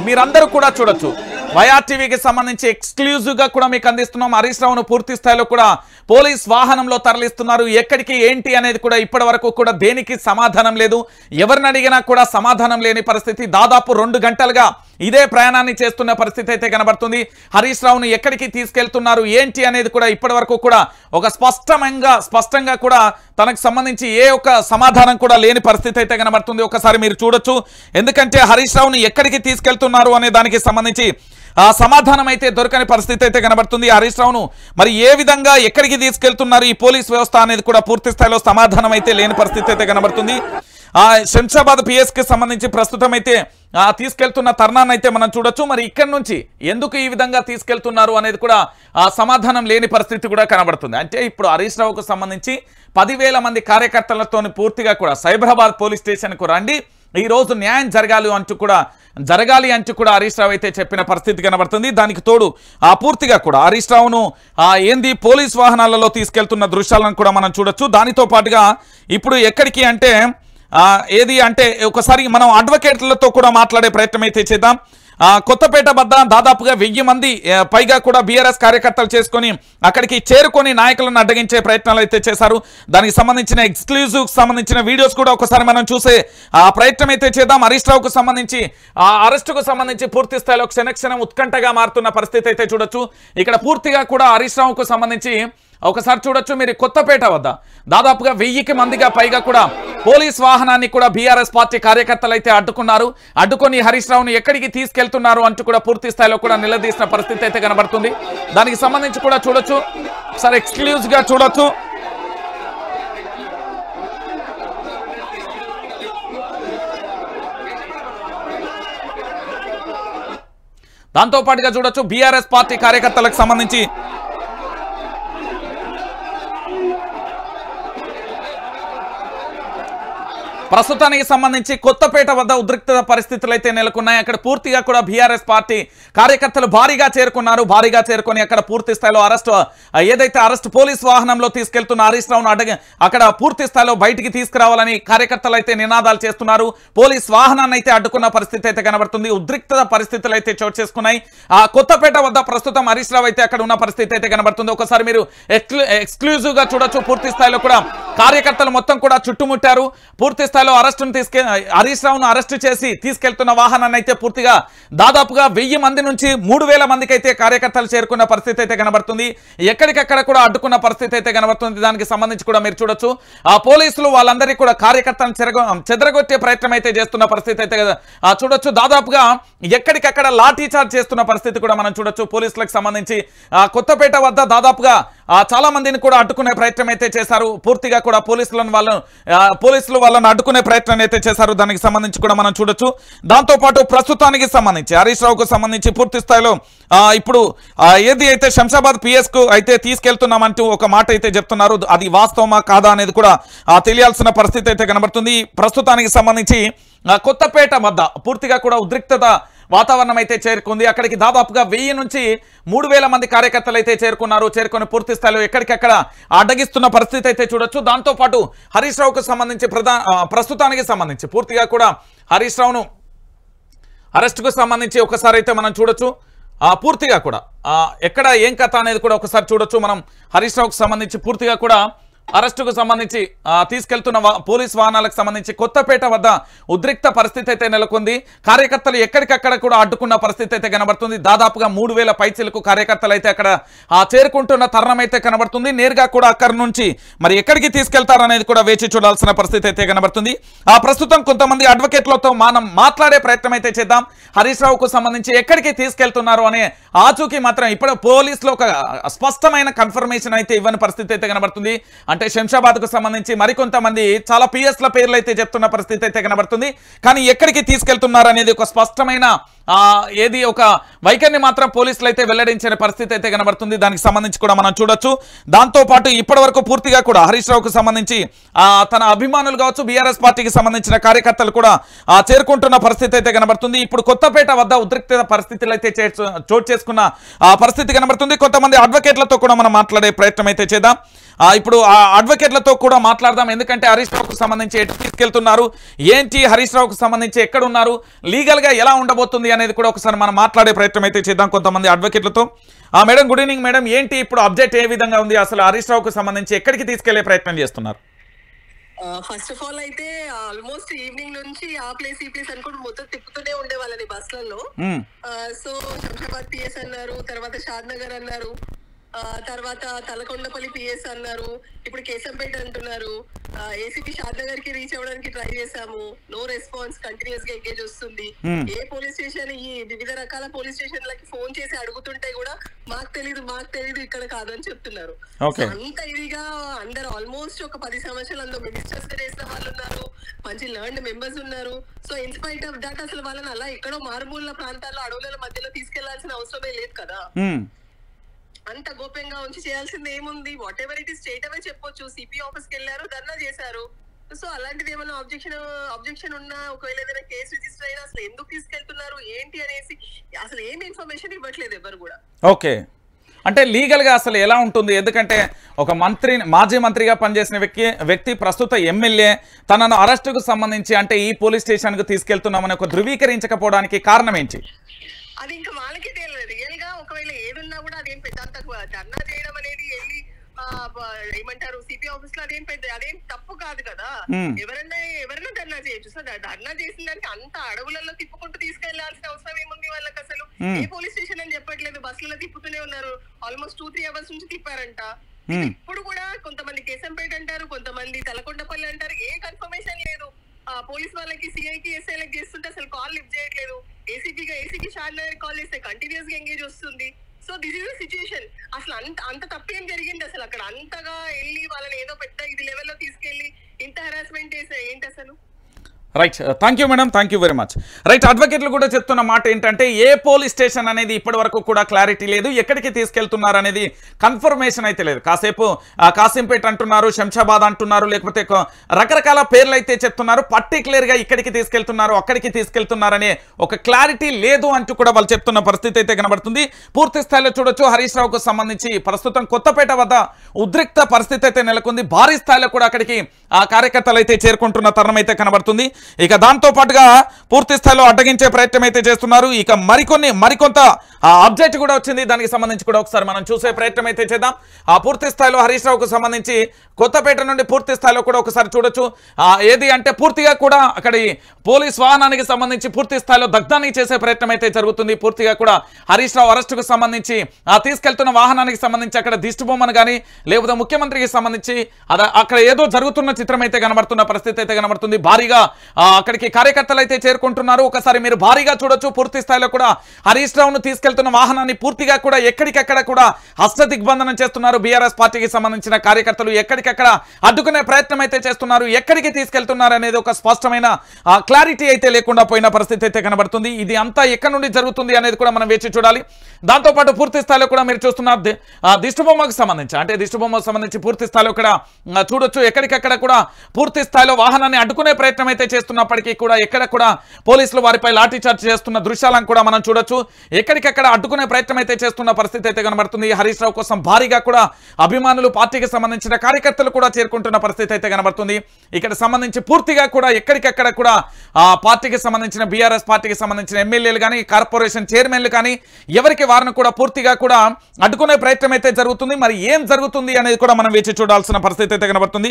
మీరందరూ కూడా చూడొచ్చు. వైఆర్టీవీకి సంబంధించి ఎక్స్క్లూజివ్ గా కూడా మీకు అందిస్తున్నాం. హరీష్ రావును పూర్తి స్థాయిలో కూడా పోలీస్ వాహనంలో తరలిస్తున్నారు. ఎక్కడికి ఏంటి అనేది కూడా ఇప్పటి వరకు కూడా దేనికి సమాధానం లేదు. ఎవరిని అడిగినా కూడా సమాధానం లేని పరిస్థితి. దాదాపు 2 గంటలుగా ఇదే ప్రయాణాన్ని చేస్తున్న పరిస్థితి అయితే కనబడుతుంది. హరీష్ రావును ఎక్కడికి తీసుకెళ్తున్నారు ఏంటి అనేది కూడా ఇప్పటి వరకు కూడా ఒక స్పష్టంగా కూడా తనకు సంబంధించి ఏ ఒక్క సమాధానం కూడా లేని పరిస్థితి అయితే కనబడుతుంది. ఒకసారి మీరు చూడొచ్చు. ఎందుకంటే హరీష్ రావును ఎక్కడికి తీసుకెళ్తున్నారు అనే దానికి సంబంధించి ఆ సమాధానం అయితే దొరకని పరిస్థితి అయితే కనబడుతుంది. హరీష్ రావును మరి ఏ విధంగా ఎక్కడికి తీసుకెళ్తున్నారు ఈ పోలీస్ వ్యవస్థ అనేది కూడా పూర్తి స్థాయిలో సమాధానం అయితే లేని పరిస్థితి అయితే కనబడుతుంది. శంషాబాద్ పిఎస్ కి సంబంధించి ప్రస్తుతం అయితే తీసుకెళ్తున్న తరుణాన్ని అయితే మనం చూడొచ్చు. మరి ఇక్కడ నుంచి ఎందుకు ఈ విధంగా తీసుకెళ్తున్నారు అనేది కూడా సమాధానం లేని పరిస్థితి కూడా కనబడుతుంది. అంటే ఇప్పుడు హరీష్ రావుకు సంబంధించి 10,000 మంది కార్యకర్తలతో పూర్తిగా కూడా సైబరాబాద్ పోలీస్ స్టేషన్కు రండి, ఈ రోజు న్యాయం జరగాలి అంటూ కూడా హరీష్ రావు అయితే చెప్పిన పరిస్థితి కనబడుతుంది. దానికి తోడు పూర్తిగా కూడా హరీష్ రావును పోలీస్ వాహనాలలో తీసుకెళ్తున్న దృశ్యాలను కూడా మనం చూడొచ్చు. దానితో పాటుగా ఇప్పుడు ఎక్కడికి అంటే ఒకసారి మనం అడ్వకేట్లతో కూడా మాట్లాడే ప్రయత్నం అయితే చేద్దాం. కొత్తపేట వద్ద దాదాపుగా 1000 మంది పైగా కూడా బీఆర్ఎస్ కార్యకర్తలు చేసుకొని అక్కడికి చేరుకొని నాయకులను అడ్డగించే ప్రయత్నాలు అయితే చేశారు. దానికి సంబంధించిన ఎక్స్క్లూజివ్ సంబంధించిన వీడియోస్ కూడా ఒకసారి మనం చూసే ప్రయత్నం అయితే చేద్దాం. హరీష్ రావుకు సంబంధించి అరెస్టుకు సంబంధించి పూర్తి స్థాయిలో క్షణక్షణం ఉత్కంఠగా మారుతున్న పరిస్థితి అయితే చూడొచ్చు. ఇక్కడ పూర్తిగా కూడా హరీష్ రావుకు సంబంధించి ఒకసారి చూడొచ్చు. మీరు కొత్తపేట వద్ద దాదాపుగా 1000 మందిగా పైగా కూడా పోలీస్ వాహనాన్ని కూడా బీఆర్ఎస్ పార్టీ కార్యకర్తలు అయితే అడ్డుకొని హరీష్ రావును ఎక్కడికి తీసుకెళ్తున్నారు అంటూ కూడా పూర్తి స్థాయిలో కూడా నిలదీసిన పరిస్థితి అయితే కనబడుతుంది. దానికి సంబంధించి కూడా చూడొచ్చు. ఒకసారి ఎక్స్క్లూజివ్ గా చూడొచ్చు. దాంతో పాటుగా చూడొచ్చు బీఆర్ఎస్ పార్టీ కార్యకర్తలకు సంబంధించి ప్రస్తుతానికి సంబంధించి కొత్తపేట వద్ద ఉద్రిక్తత పరిస్థితులు అయితే నెలకొన్నాయి. అక్కడ పూర్తిగా కూడా బీఆర్ఎస్ పార్టీ కార్యకర్తలు భారీగా చేరుకొని అక్కడ పూర్తి స్థాయిలో అరెస్ట్ పోలీస్ వాహనంలో తీసుకెళ్తున్న హరీష్ రావును అక్కడ పూర్తి స్థాయిలో బయటికి తీసుకురావాలని కార్యకర్తలు అయితే నినాదాలు చేస్తున్నారు. పోలీస్ వాహనాన్ని అయితే అడ్డుకున్న పరిస్థితి అయితే కనబడుతుంది. ఉద్రిక్తత పరిస్థితులు అయితే చోటు చేసుకున్నాయి. కొత్తపేట వద్ద ప్రస్తుతం హరీష్ రావు అయితే అక్కడ ఉన్న పరిస్థితి అయితే కనబడుతుంది. ఒకసారి మీరు ఎక్స్క్లూజివ్ గా చూడొచ్చు. పూర్తి స్థాయిలో కూడా కార్యకర్తలు మొత్తం కూడా చుట్టుముట్టారు. పూర్తి స్థాయిలో హరీష్ రావును అరెస్ట్ చేసి తీసుకెళ్తున్న వాహనాన్ని అయితే పూర్తిగా దాదాపుగా 1000 మంది నుంచి 3000 మందికి అయితే కార్యకర్తలు చేరుకున్న పరిస్థితి అయితే కనబడుతుంది. ఎక్కడికక్కడ కూడా అడ్డుకున్న పరిస్థితి అయితే కనబడుతుంది. దానికి సంబంధించి కూడా మీరు చూడొచ్చు. పోలీసులు వాళ్ళందరికీ కూడా కార్యకర్తలను చెదరగొట్టే ప్రయత్నం అయితే చేస్తున్న పరిస్థితి అయితే చూడొచ్చు. దాదాపుగా ఎక్కడికక్కడ లాఠీ చార్జ్ చేస్తున్న పరిస్థితి కూడా మనం చూడొచ్చు. పోలీసులకు సంబంధించి కొత్తపేట వద్ద దాదాపుగా చాలా మందిని కూడా అడ్డుకునే ప్రయత్నం అయితే చేశారు. పూర్తిగా కూడా పోలీసులు వాళ్ళని అడ్డుకునే ప్రయత్నం అయితే చేశారు. దానికి సంబంధించి కూడా మనం చూడొచ్చు. దాంతోపాటు ప్రస్తుతానికి సంబంధించి హరీష్ రావుకు సంబంధించి పూర్తి స్థాయిలో ఇప్పుడు ఏది అయితే శంషాబాద్ పిఎస్ కు అయితే తీసుకెళ్తున్నామంటూ ఒక మాట అయితే చెప్తున్నారు. అది వాస్తవమా కాదా అనేది కూడా తెలియాల్సిన పరిస్థితి అయితే కనబడుతుంది. ప్రస్తుతానికి సంబంధించి కొత్తపేట వద్ద పూర్తిగా కూడా ఉద్రిక్తత వాతావరణం అయితే చేరుకుంది. అక్కడికి దాదాపుగా 1000 నుంచి 3000 మంది కార్యకర్తలు అయితే చేరుకొని పూర్తి స్థాయిలో ఎక్కడికక్కడ అడ్డగిస్తున్న పరిస్థితి అయితే చూడొచ్చు. దాంతోపాటు హరీష్ రావుకు సంబంధించి ప్రస్తుతానికి సంబంధించి పూర్తిగా కూడా హరీష్ రావును అరెస్టుకు సంబంధించి ఒకసారి అయితే మనం చూడొచ్చు. పూర్తిగా కూడా ఎక్కడ ఏం కథ అనేది కూడా ఒకసారి చూడొచ్చు. మనం హరీష్ రావుకు సంబంధించి పూర్తిగా కూడా అరెస్టుకు సంబంధించి తీసుకెళ్తున్న పోలీస్ వాహనాలకు సంబంధించి కొత్తపేట వద్ద ఉద్రిక్త పరిస్థితి అయితే నెలకొంది. కార్యకర్తలు ఎక్కడికక్కడ కూడా అడ్డుకున్న పరిస్థితి అయితే కనబడుతుంది. దాదాపుగా 3000 పైచిలకు కార్యకర్తలు అయితే అక్కడ చేరుకుంటున్న తరుణం అయితే కనబడుతుంది. నేరుగా కూడా అక్కడి నుంచి మరి ఎక్కడికి తీసుకెళ్తారనేది కూడా వేచి చూడాల్సిన పరిస్థితి అయితే కనబడుతుంది. ప్రస్తుతం కొంతమంది అడ్వకేట్లతో మనం మాట్లాడే ప్రయత్నం అయితే చేద్దాం. హరీష్ రావుకు సంబంధించి ఎక్కడికి తీసుకెళ్తున్నారు అనే ఆచూకీ మాత్రం ఇప్పుడు పోలీసులు ఒక స్పష్టమైన కన్ఫర్మేషన్ అయితే ఇవ్వని పరిస్థితి అయితే కనబడుతుంది. అంటే శంషాబాద్ కు సంబంధించి మరికొంతమంది చాలా పిఎస్ల పేర్లు అయితే చెప్తున్న పరిస్థితి అయితే కనబడుతుంది. కానీ ఎక్కడికి తీసుకెళ్తున్నారు అనేది ఒక స్పష్టమైన ఒక వైఖరిని మాత్రం పోలీసులు అయితే వెల్లడించిన పరిస్థితి అయితే కనబడుతుంది. దానికి సంబంధించి కూడా మనం చూడొచ్చు. దాంతోపాటు ఇప్పటి వరకు పూర్తిగా కూడా హరీష్ రావుకు సంబంధించి తన అభిమానులు కావచ్చు బీఆర్ఎస్ పార్టీకి సంబంధించిన కార్యకర్తలు కూడా చేరుకుంటున్న పరిస్థితి అయితే కనబడుతుంది. ఇప్పుడు కొత్తపేట వద్ద ఉద్రిక్త పరిస్థితులు అయితే చోటు చేసుకున్న పరిస్థితి కనబడుతుంది. కొంతమంది అడ్వకేట్లతో కూడా మనం మాట్లాడే ప్రయత్నం అయితే చేద్దాం. ఇప్పుడు ఆ అడ్వకేట్లతో కూడా మాట్లాడదాం. ఎందుకంటే హరీష్ రావుకు సంబంధించి ఎటు తీసుకెళ్తున్నారు, ఏంటి హరీష్ రావుకు సంబంధించి ఎక్కడున్నారు, లీగల్గా ఎలా ఉండబోతుంది అనేది కూడా ఒకసారి మనం మాట్లాడే ప్రయత్నం అయితే చేద్దాం కొంతమంది అడ్వకేట్లతో. మేడం గుడ్ ఈవినింగ్ మేడం, ఏంటి ఇప్పుడు అప్డేట్ ఏ విధంగా ఉంది, అసలు హరీష్ రావుకు సంబంధించి ఎక్కడికి తీసుకెళ్లే ప్రయత్నం చేస్తున్నారు? ఫస్ట్ ఆఫ్ ఆల్ అయితే ఆల్మోస్ట్ ఈవినింగ్ నుంచి ఆ ప్లేస్ ఈ ప్లేస్ అనుకుంటూ మొత్తం తిప్పుతూనే ఉండే వాళ్ళని బస్సులలో. సో శంషాబాద్ పిఎస్ అన్నారు, తర్వాత షాద్ నగర్ అన్నారు, తర్వాత తలకొండపల్లి పిఎస్ అన్నారు, ఇప్పుడు కేశంపేట అంటున్నారు. ఏసీపీ షాద్ నగర్ కి రీచ్ అవ్వడానికి ట్రై చేశాము, నో రెస్పాన్స్, కంటిన్యూస్ గా ఎంగేజ్ వస్తుంది. ఏ పోలీస్ స్టేషన్ ఈ వివిధ రకాల పోలీస్ స్టేషన్లకి ఫోన్ చేసి అడుగుతుంటే కూడా మాకు తెలీదు ఇక్కడ కాదు అని చెప్తున్నారు. అంత ఇదిగా అందరు ఆల్మోస్ట్ ఒక 10 సంవత్సరాలు అందరూ మినిస్టర్స్ గా చేసిన వాళ్ళు ఉన్నారు, మంచి లర్న్డ్ మెంబర్స్ ఉన్నారు. సో ఇన్స్పైట్ ఆఫ్ దాట్ అసలు వాళ్ళని అలా ఎక్కడో మారుమూల ప్రాంతాల్లో అడవుల మధ్యలో తీసుకెళ్లాల్సిన అవసరమే లేదు కదా. అంత గోప్యంగా ఉంచి చేయాల్సింది ఏముంది? Whatever it is state అవే చెప్పొచ్చు. సిపి ఆఫీస్ కి వెళ్ళారు, ధర్నా చేశారు. సో అలాంటిది ఏమైనా ఆబ్జెక్షన్ ఉన్నా, ఒకవేళ ఏదైనా కేసు రిజిస్టర్ అయినా అసలు ఎందుకు తీసుకెళ్తున్నారు ఏంటి అనేసి అసలు ఏమి ఇన్ఫర్మేషన్ ఇవ్వట్లేదు ఎవరు కూడా. ఓకే, అంటే లీగల్ గా అసలు ఎలా ఉంటుంది? ఎందుకంటే ఒక మాజీ మంత్రిగా పనిచేసిన వ్యక్తి ప్రస్తుత ఎమ్మెల్యే తనను అరెస్టుకు సంబంధించి అంటే ఈ పోలీస్ స్టేషన్ కు తీసుకెళ్తున్నామని ఒక ధృవీకరించకపోవడానికి కారణం ఏంటి? అది ఇంకా వాళ్ళకి తెలియదు. రియల్ గా ఒకవేళ ఏదున్నా కూడా అదేం పెద్ద ధర్నా చేయడం అనేది వెళ్ళి ఏమంటారు సిపి ఆఫీస్ లో అదేం తప్పు కాదు కదా. ఎవరైనా ధర్నా చేయొచ్చు. సో ధర్నా చేసిన దానికి అంత అడవులలో తిప్పుకుంటూ తీసుకెళ్లాల్సిన అవసరం ఏముంది వాళ్ళకి? అసలు ఏ పోలీస్ స్టేషన్ అని చెప్పట్లేదు, బస్సులలో తిప్పుతూనే ఉన్నారు. ఆల్మోస్ట్ 2-3 అవర్స్ నుంచి తిప్పారంట. ఇప్పుడు కూడా కొంతమంది కేశంపేట అంటారు, కొంతమంది తలకొండపల్లి అంటారు. ఏ కన్ఫర్మేషన్ లేదు. పోలీస్ వాళ్ళకి సిఐకి ఎస్ఐలకి చేస్తుంటే అసలు కాల్ లిఫ్ట్ చేయట్లేదు. ఏసీకి షాద్ నగర్ కాల్ చేస్తే కంటిన్యూస్ గా ఎంగేజ్ వస్తుంది. So this is the situation. అసలు అంత తప్పేం జరిగింది అసలు అక్కడ? అంతగా వెళ్ళి వాళ్ళని ఏదో పెద్ద ఇది లెవెల్లో తీసుకెళ్లి ఇంత హెరాస్మెంట్ చేసే ఏంటి అసలు? Right, thank you madam, thank you very much. Right, అడ్వకేట్లు కూడా చెప్తున్న మాట ఏంటంటే ఏ పోలీస్ స్టేషన్ అనేది ఇప్పటి వరకు కూడా క్లారిటీ లేదు, ఎక్కడికి తీసుకెళ్తున్నారు అనేది కన్ఫర్మేషన్ అయితే లేదు. కాసింపేట అంటున్నారు, శంషాబాద్ అంటున్నారు, లేకపోతే రకరకాల పేర్లు అయితే చెప్తున్నారు. పర్టికులర్గా ఇక్కడికి తీసుకెళ్తున్నారు, అక్కడికి తీసుకెళ్తున్నారనే ఒక క్లారిటీ లేదు అంటూ కూడా వాళ్ళు చెప్తున్న పరిస్థితి అయితే కనబడుతుంది. పూర్తి స్థాయిలో చూడొచ్చు హరీష్ రావుకు సంబంధించి ప్రస్తుతం కొత్తపేట వద్ద ఉద్రిక్త పరిస్థితి అయితే నెలకొంది. భారీ స్థాయిలో కూడా అక్కడికి ఆ కార్యకర్తలు అయితే చేరుకుంటున్న తరుణం అయితే కనబడుతుంది. ఇక దాంతో పాటుగా పూర్తి స్థాయిలో అడ్డగించే ప్రయత్నం అయితే చేస్తున్నారు. ఇక మరికొంత అప్డేట్ కూడా వచ్చింది, దానికి సంబంధించి కూడా ఒకసారి మనం చూసే ప్రయత్నం అయితే చేద్దాం. ఆ పూర్తి స్థాయిలో హరీష్ రావుకు సంబంధించి కొత్తపేట నుండి పూర్తి స్థాయిలో కూడా ఒకసారి చూడొచ్చు. ఏది అంటే పూర్తిగా కూడా అక్కడి పోలీస్ వాహనానికి సంబంధించి పూర్తి స్థాయిలో దగ్ధాన్ని చేసే ప్రయత్నం అయితే జరుగుతుంది. పూర్తిగా కూడా హరీష్ రావు అరెస్టుకు సంబంధించి తీసుకెళ్తున్న వాహనానికి సంబంధించి అక్కడ దిష్టి బొమ్మను కానీ లేకపోతే ముఖ్యమంత్రికి సంబంధించి అక్కడ ఏదో జరుగుతున్న చిత్రం అయితే కనబడుతున్న పరిస్థితి అయితే కనబడుతుంది. భారీగా అక్కడికి కార్యకర్తలు అయితే చేరుకుంటున్నారు. ఒకసారి మీరు భారీగా చూడొచ్చు. పూర్తి స్థాయిలో కూడా హరీష్ రావును తీసుకెళ్తున్న వాహనాన్ని పూర్తిగా కూడా ఎక్కడికక్కడ కూడా హస్త దిగ్బంధనం చేస్తున్నారు. బీఆర్ఎస్ పార్టీకి సంబంధించిన కార్యకర్తలు ఎక్కడికక్కడ అడ్డుకునే ప్రయత్నం అయితే చేస్తున్నారు. ఎక్కడికి తీసుకెళ్తున్నారు అనేది ఒక స్పష్టమైన క్లారిటీ అయితే లేకుండా పోయిన పరిస్థితి అయితే కనబడుతుంది. ఇది అంతా ఎక్కడి నుండి జరుగుతుంది అనేది కూడా మనం వేచి చూడాలి. దాంతోపాటు పూర్తి స్థాయిలో కూడా మీరు చూస్తున్న దిష్టిబొమ్మకు సంబంధించి అంటే దిష్టిబొమ్మకు సంబంధించి పూర్తి స్థాయిలో కూడా చూడొచ్చు. ఎక్కడికక్కడ కూడా పూర్తి స్థాయిలో వాహనాన్ని అడ్డుకునే ప్రయత్నం అయితే చేస్తున్నప్పటికీ కూడా ఎక్కడ కూడా పోలీసులు వారిపై లాఠీ చార్జ్ చేస్తున్న దృశ్యాలను కూడా మనం చూడొచ్చు. ఎక్కడికక్కడ అడ్డుకునే ప్రయత్నం అయితే చేస్తున్న పరిస్థితి అయితే కనబడుతుంది. హరీష్ రావు కోసం భారీగా కూడా అభిమానులు పార్టీకి సంబంధించిన కార్యకర్తలు కూడా చేరుకుంటున్న పరిస్థితి అయితే కనబడుతుంది. ఇక్కడ సంబంధించి పూర్తిగా కూడా ఎక్కడికక్కడ కూడా పార్టీకి సంబంధించిన బీఆర్ఎస్ పార్టీకి సంబంధించిన ఎమ్మెల్యేలు కానీ కార్పొరేషన్ చైర్మన్లు కానీ ఎవరికి వారిని కూడా పూర్తిగా కూడా అడ్డుకునే ప్రయత్నం అయితే జరుగుతుంది. మరి ఏం జరుగుతుంది అనేది కూడా మనం వేచి చూడాల్సిన పరిస్థితి అయితే కనబడుతుంది.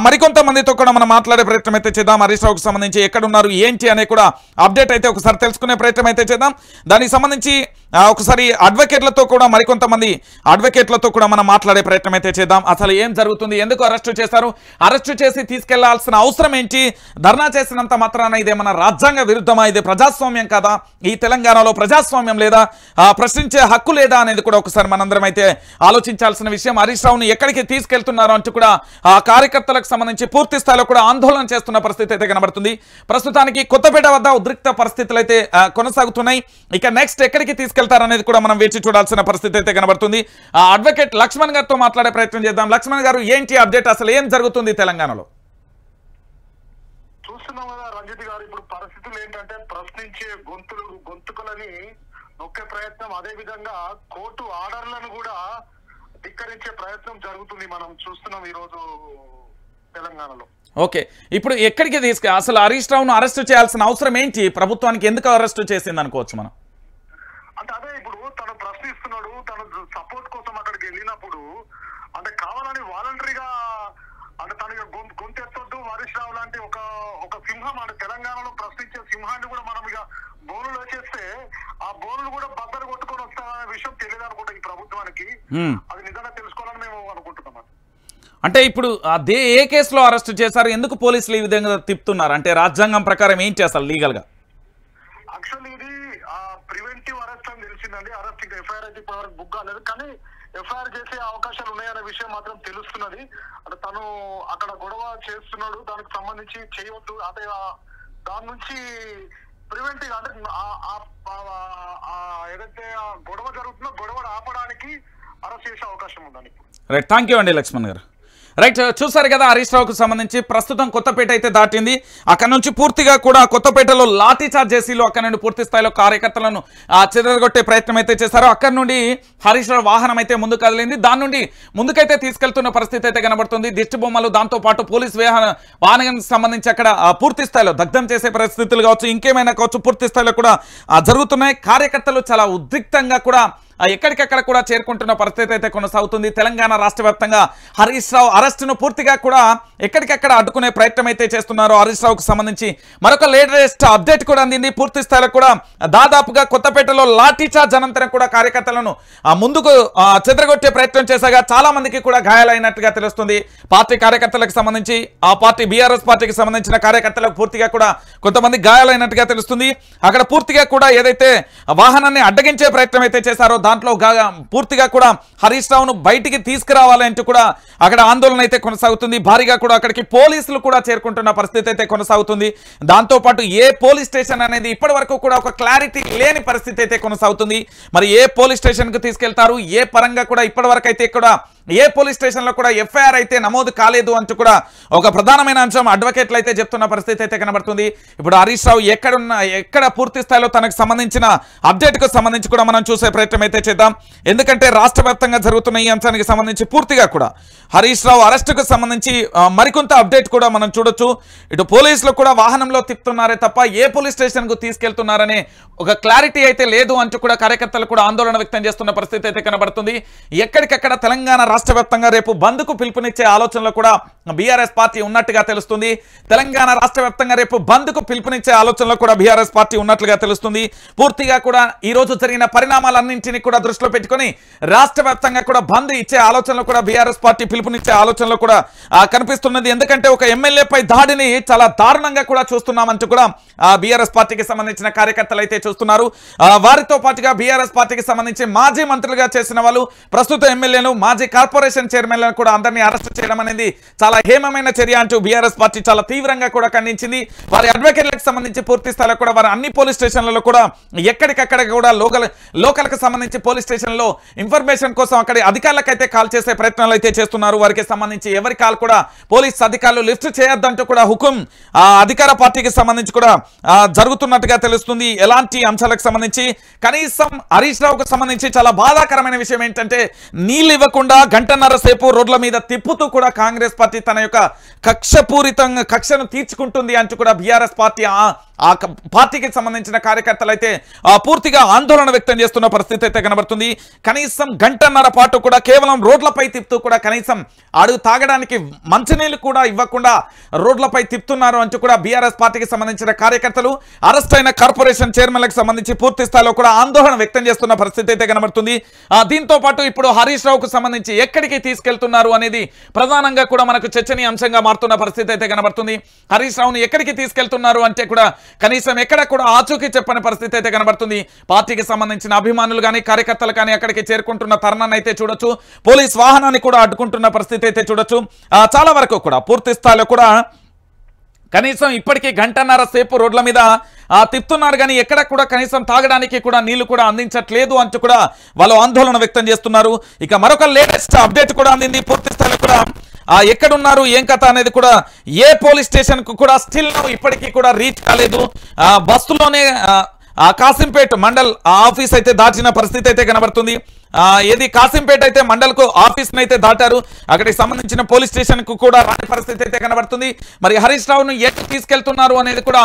మరికొంతమందితో కూడా మనం మాట్లాడే ప్రయత్నం అయితే చేద్దాం. హరీష్ రావుకు సంబంధించి ఎక్కడున్నారు ఏంటి అనే కూడా అప్డేట్ అయితే ఒకసారి తెలుసుకునే ప్రయత్నం అయితే చేద్దాం. దానికి సంబంధించి ఒకసారి అడ్వకేట్లతో కూడా మరికొంతమంది అడ్వకేట్లతో కూడా మనం మాట్లాడే ప్రయత్నం అయితే చేద్దాం. అసలు ఏం జరుగుతుంది, ఎందుకు అరెస్టు చేశారు, అరెస్టు చేసి తీసుకెళ్లాల్సిన అవసరం ఏంటి, ధర్నా చేసినంత మాత్రాన ఇదేమన్నా రాజ్యాంగ విరుద్ధమా, ఇది ప్రజాస్వామ్యం కాదా, ఈ తెలంగాణలో ప్రజాస్వామ్యం లేదా, ప్రశ్నించే హక్కు లేదా అనేది కూడా ఒకసారి మనందరం అయితే ఆలోచించాల్సిన విషయం. హరీష్ రావుని ఎక్కడికి తీసుకెళ్తున్నారు అంటూ కూడా ఆ కార్యకర్తలకు సంబంధించి పూర్తి స్థాయిలో కూడా ఆందోళన చేస్తున్న పరిస్థితి అయితే కనబడుతుంది. ప్రస్తుతానికి కొత్తపేట వద్ద ఉద్రిక్త పరిస్థితులు అయితే కొనసాగుతున్నాయి. ఇక నెక్స్ట్ ఎక్కడికి తీసుకెళ్తారనేది కూడా మనం వేచి చూడాల్సిన పరిస్థితి అయితే కనబడుతుంది. అడ్వకేట్ లక్ష్మణ్ గారితో మాట్లాడే ప్రయత్నం చేద్దాం. లక్ష్మణ్ గారు, ఏంటి అప్డేట్, అసలు ఏం జరుగుతుంది తెలంగాణలో? అంటే ప్రశ్నించే గొంతుకులని నొక్కే ప్రయత్నం, అదే విధంగా కోర్టు ఆర్డర్లను కూడా ధిక్కరించే ప్రయత్నం జరుగుతుంది. మనం చూస్తున్నాం ఈ రోజు తెలంగాణలో. ఓకే, ఇప్పుడు ఎక్కడికి అసలు హరీష్ రావును అరెస్ట్ చేయాల్సిన అవసరం ఏంటి? ప్రభుత్వానికి ఎందుకు అరెస్ట్ చేసింది అనుకోవచ్చు మనం? అంటే అదే ఇప్పుడు తను ప్రశ్నిస్తున్నాడు, తను సపోర్ట్ కోసం అక్కడికి వెళ్ళినప్పుడు అంటే కావాలని వాలంటరీగా అంటే తనకి గొంతెత్తొద్దు హరీష్ రావు లాంటి ఒక సింహం, అంటే తెలంగాణలో ప్రశ్నించే సింహాన్ని కూడా మనం ఇక బోనులు వేసేస్తే ఆ బోనులు కూడా బద్దలు కొట్టుకొని వస్తామనే విషయం తెలియదు అనుకుంటా ఈ ప్రభుత్వానికి. అది నిజంగా తెలుసుకోవాలని మేము అనుకుంటున్నాం. అంటే ఇప్పుడు అదే ఏ కేసులో అరెస్ట్ చేశారు? ఎందుకు పోలీసులు ఈ విధంగా తిప్పుతున్నారు? అంటే రాజ్యాంగం ప్రకారం ఏంటి అసలు లీగల్ గా? యాక్చువల్లీ ఇది ప్రివెంటివ్ అరెస్ట్ అని తెలిసిందండి. అరెస్ట్ ఇంకా ఎఫ్ఐఆర్ అయితే ఇప్పటివరకు బుక్ కాలేదు, కానీ ఎఫ్ఐఆర్ చేసే అవకాశాలు ఉన్నాయనే విషయం మాత్రం తెలుస్తున్నది. అంటే తను అక్కడ గొడవ చేస్తున్నాడు, దానికి సంబంధించి చేయవద్దు, అదే దాని నుంచి ప్రివెంటివ్ అంటే ఏదైతే గొడవ జరుగుతుందో గొడవను ఆపడానికి అరెస్ట్ చేసే అవకాశం ఉందని. రైట్, థ్యాంక్ యూ అండి లక్ష్మణ్ గారు. రైట్, చూసారు కదా హరీష్ రావుకు సంబంధించి ప్రస్తుతం కొత్తపేట అయితే దాటింది. అక్కడ నుంచి పూర్తిగా కూడా కొత్తపేటలో లాఠీ చార్జ్ చేసిలు అక్కడ నుండి పూర్తి స్థాయిలో కార్యకర్తలను చెదరగొట్టే ప్రయత్నం అయితే చేశారు. అక్కడ నుండి హరీష్ రావు వాహనం అయితే ముందు కదిలింది. దాని నుండి ముందుకైతే తీసుకెళ్తున్న పరిస్థితి అయితే కనబడుతుంది. దిష్టి బొమ్మలు, దాంతోపాటు పోలీస్ వాహనానికి సంబంధించి అక్కడ పూర్తి స్థాయిలో దగ్ధం చేసే పరిస్థితులు కావచ్చు, ఇంకేమైనా కావచ్చు, పూర్తి స్థాయిలో కూడా జరుగుతున్నాయి. కార్యకర్తలు చాలా ఉద్రిక్తంగా కూడా ఎక్కడికక్కడ కూడా చేరుకుంటున్న పరిస్థితి అయితే కొనసాగుతుంది. తెలంగాణ రాష్ట్ర వ్యాప్తంగా హరీష్ రావు అరెస్టును పూర్తిగా కూడా ఎక్కడికక్కడ అడ్డుకునే ప్రయత్నం అయితే చేస్తున్నారు. హరీష్ రావుకు సంబంధించి మరొక లేటెస్ట్ అప్డేట్ కూడా అందింది. పూర్తి స్థాయిలో కూడా దాదాపుగా కొత్తపేటలో లాఠీ చార్జ్ అనంతరం కూడా కార్యకర్తలను ముందుకు చెదరగొట్టే ప్రయత్నం చేశాగా చాలా మందికి కూడా గాయాలైనట్టుగా తెలుస్తుంది. పార్టీ కార్యకర్తలకు సంబంధించి ఆ పార్టీ బీఆర్ఎస్ పార్టీకి సంబంధించిన కార్యకర్తలకు పూర్తిగా కూడా కొంతమంది గాయాలైనట్టుగా తెలుస్తుంది. అక్కడ పూర్తిగా కూడా ఏదైతే వాహనాన్ని అడ్డగించే ప్రయత్నం అయితే చేశారో దాంట్లో పూర్తిగా కూడా హరీష్ రావును బయటికి తీసుకురావాలంటూ కూడా అక్కడ ఆందోళన అయితే కొనసాగుతుంది. భారీగా కూడా అక్కడికి పోలీసులు కూడా చేరుకుంటున్న పరిస్థితి అయితే కొనసాగుతుంది. దాంతోపాటు ఏ పోలీస్ స్టేషన్ అనేది ఇప్పటి వరకు కూడా ఒక క్లారిటీ లేని పరిస్థితి అయితే కొనసాగుతుంది. మరి ఏ పోలీస్ స్టేషన్కు తీసుకెళ్తారు, ఏ పరంగా కూడా ఇప్పటి వరకు అయితే కూడా ఏ పోలీస్ స్టేషన్లో కూడా ఎఫ్ఐఆర్ అయితే నమోదు కాలేదు అంటూ కూడా ఒక ప్రధానమైన అంశం అడ్వకేట్లు అయితే చెప్తున్న పరిస్థితి అయితే కనబడుతుంది. ఇప్పుడు హరీష్ రావు ఎక్కడ పూర్తి స్థాయిలో తనకు సంబంధించిన అప్డేట్కు సంబంధించి కూడా మనం చూసే ప్రయత్నం అయితే చేద్దాం. ఎందుకంటే రాష్ట్ర వ్యాప్తంగా జరుగుతున్న ఈ అంశానికి సంబంధించి పూర్తిగా కూడా హరీష్ రావు అరెస్టుకు సంబంధించి మరికొంత అప్డేట్ కూడా మనం చూడొచ్చు. ఇటు పోలీసులు కూడా వాహనంలో తిప్పుతున్నారే తప్ప ఏ పోలీస్ స్టేషన్కు తీసుకెళ్తున్నారనే ఒక క్లారిటీ అయితే లేదు అంటూ కూడా కార్యకర్తలు కూడా ఆందోళన వ్యక్తం చేస్తున్న పరిస్థితి అయితే కనబడుతుంది. ఎక్కడికక్కడ తెలంగాణ రాష్ట్ర వ్యాప్తంగా రేపు బంద్కు పిలుపునిచ్చే ఆలోచనలో కూడా బీఆర్ఎస్ పార్టీ ఉన్నట్టుగా తెలుస్తుంది. తెలంగాణ రాష్ట్ర వ్యాప్తంగా రేపు బంద్కు పిలుపునిచ్చే ఆలోచనలో కూడా బీఆర్ఎస్ పార్టీ ఉన్నట్లుగా తెలుస్తుంది. పూర్తిగా కూడా ఈ రోజు జరిగిన పరిణామాలన్నింటినీ కూడా దృష్టిలో పెట్టుకొని రాష్ట్ర వ్యాప్తంగా కూడా బంద్ ఇచ్చే ఆలోచనలో కూడా బీఆర్ఎస్ పార్టీ పిలుపునిచ్చే ఆలోచనలో కూడా కనిపిస్తున్నది. ఎందుకంటే ఒక ఎమ్మెల్యేపై దాడిని చాలా దారుణంగా కూడా చూస్తున్నామంటూ కూడా బీఆర్ఎస్ పార్టీకి సంబంధించిన కార్యకర్తలు అయితే చూస్తున్నారు. వారితో పాటుగా బీఆర్ఎస్ పార్టీకి సంబంధించి మాజీ మంత్రులుగా చేసిన వాళ్ళు, ప్రస్తుత ఎమ్మెల్యేలు, మాజీ కార్పొరేషన్ చైర్మన్లను కూడా అందరినీ అరెస్ట్ చేయడం అనేది చాలా హేమమైన చర్య అంటూ బీఆర్ఎస్ పార్టీ చాలా తీవ్రంగా కూడా ఖండించింది. వారి అడ్వకేట్లకు సంబంధించి పూర్తి స్థాయిలో కూడా వారి అన్ని పోలీస్ స్టేషన్లలో కూడా ఎక్కడికక్కడ కూడా లోకల్కి సంబంధించి పోలీస్ స్టేషన్లో ఇన్ఫర్మేషన్ కోసం అక్కడి అధికారులకైతే కాల్ చేసే ప్రయత్నాలు అయితే చేస్తున్నారు. వారికి సంబంధించి ఎవరి కాల్ కూడా పోలీస్ అధికారులు లిఫ్ట్ చేయొద్దంటూ కూడా హుకుం అధికార పార్టీకి సంబంధించి కూడా జరుగుతున్నట్టుగా తెలుస్తుంది. ఎలాంటి అంశాలకు సంబంధించి కనీసం హరీష్ రావుకు సంబంధించి చాలా బాధాకరమైన విషయం ఏంటంటే నీళ్ళు ఇవ్వకుండా గంటన్నర సేపు రోడ్ల మీద తిప్పుతూ కూడా కాంగ్రెస్ పార్టీ తన యొక్క కక్షను తీర్చుకుంటుంది అంటూ కూడా బీఆర్ఎస్ పార్టీ ఆ పార్టీకి సంబంధించిన కార్యకర్తలు అయితే పూర్తిగా ఆందోళన వ్యక్తం చేస్తున్న పరిస్థితి అయితే కనబడుతుంది. కనీసం గంటన్నర పాటు కూడా కేవలం రోడ్లపై తిప్పుతూ కూడా కనీసం అడుగు తాగడానికి మంచినీళ్ళు కూడా ఇవ్వకుండా రోడ్లపై తిప్పుతున్నారు అంటూ కూడా బీఆర్ఎస్ పార్టీకి సంబంధించిన కార్యకర్తలు అరెస్ట్ అయిన కార్పొరేషన్ చైర్మన్లకు సంబంధించి పూర్తి స్థాయిలో కూడా ఆందోళన వ్యక్తం చేస్తున్న పరిస్థితి అయితే కనబడుతుంది. దీంతో పాటు ఇప్పుడు హరీష్ రావుకు సంబంధించి ఎక్కడికి తీసుకెళ్తున్నారు అనేది ప్రధానంగా కూడా మనకు చర్చనీయాంశంగా మారుతున్న పరిస్థితి అయితే కనబడుతుంది. హరీష్ రావును ఎక్కడికి తీసుకెళ్తున్నారు అంటే కూడా కనీసం ఎక్కడ కూడా ఆచూకీ చెప్పని పరిస్థితి అయితే కనబడుతుంది. పార్టీకి సంబంధించిన అభిమానులు కానీ కార్యకర్తలు కానీ అక్కడికి చేరుకుంటున్న తరుణాన్ని అయితే చూడొచ్చు. పోలీస్ వాహనాన్ని కూడా అడ్డుకుంటున్న పరిస్థితి అయితే చూడొచ్చు. చాలా వరకు కూడా పూర్తి స్థాయిలో కూడా కనీసం ఇప్పటికీ గంటన్నర సేపు రోడ్ల మీద తిప్పుతున్నారు కానీ ఎక్కడ కూడా కనీసం తాగడానికి కూడా నీళ్లు కూడా అందించట్లేదు అంటూ కూడా వాళ్ళు ఆందోళన వ్యక్తం చేస్తున్నారు. ఇక మరొక లేటెస్ట్ అప్డేట్ కూడా అందింది. పూర్తి స్థాయిలో కూడా ఎక్కడున్నారు ఏం కథ అనేది కూడా ఏ పోలీస్ స్టేషన్ కు కూడా స్టిల్ ఇప్పటికీ కూడా రీచ్ కాలేదు. బస్సులోనే కాసింపేట్ మండల్ ఆఫీస్ అయితే దాచిన పరిస్థితి అయితే కనబడుతుంది. ఏది కాసింపేట అయితే మండల్కు ఆఫీస్ని అయితే దాటారు. అక్కడికి సంబంధించిన పోలీస్ స్టేషన్కు కూడా రాని పరిస్థితి అయితే కనబడుతుంది. మరి హరీష్ రావును ఎటు తీసుకెళ్తున్నారు అనేది కూడా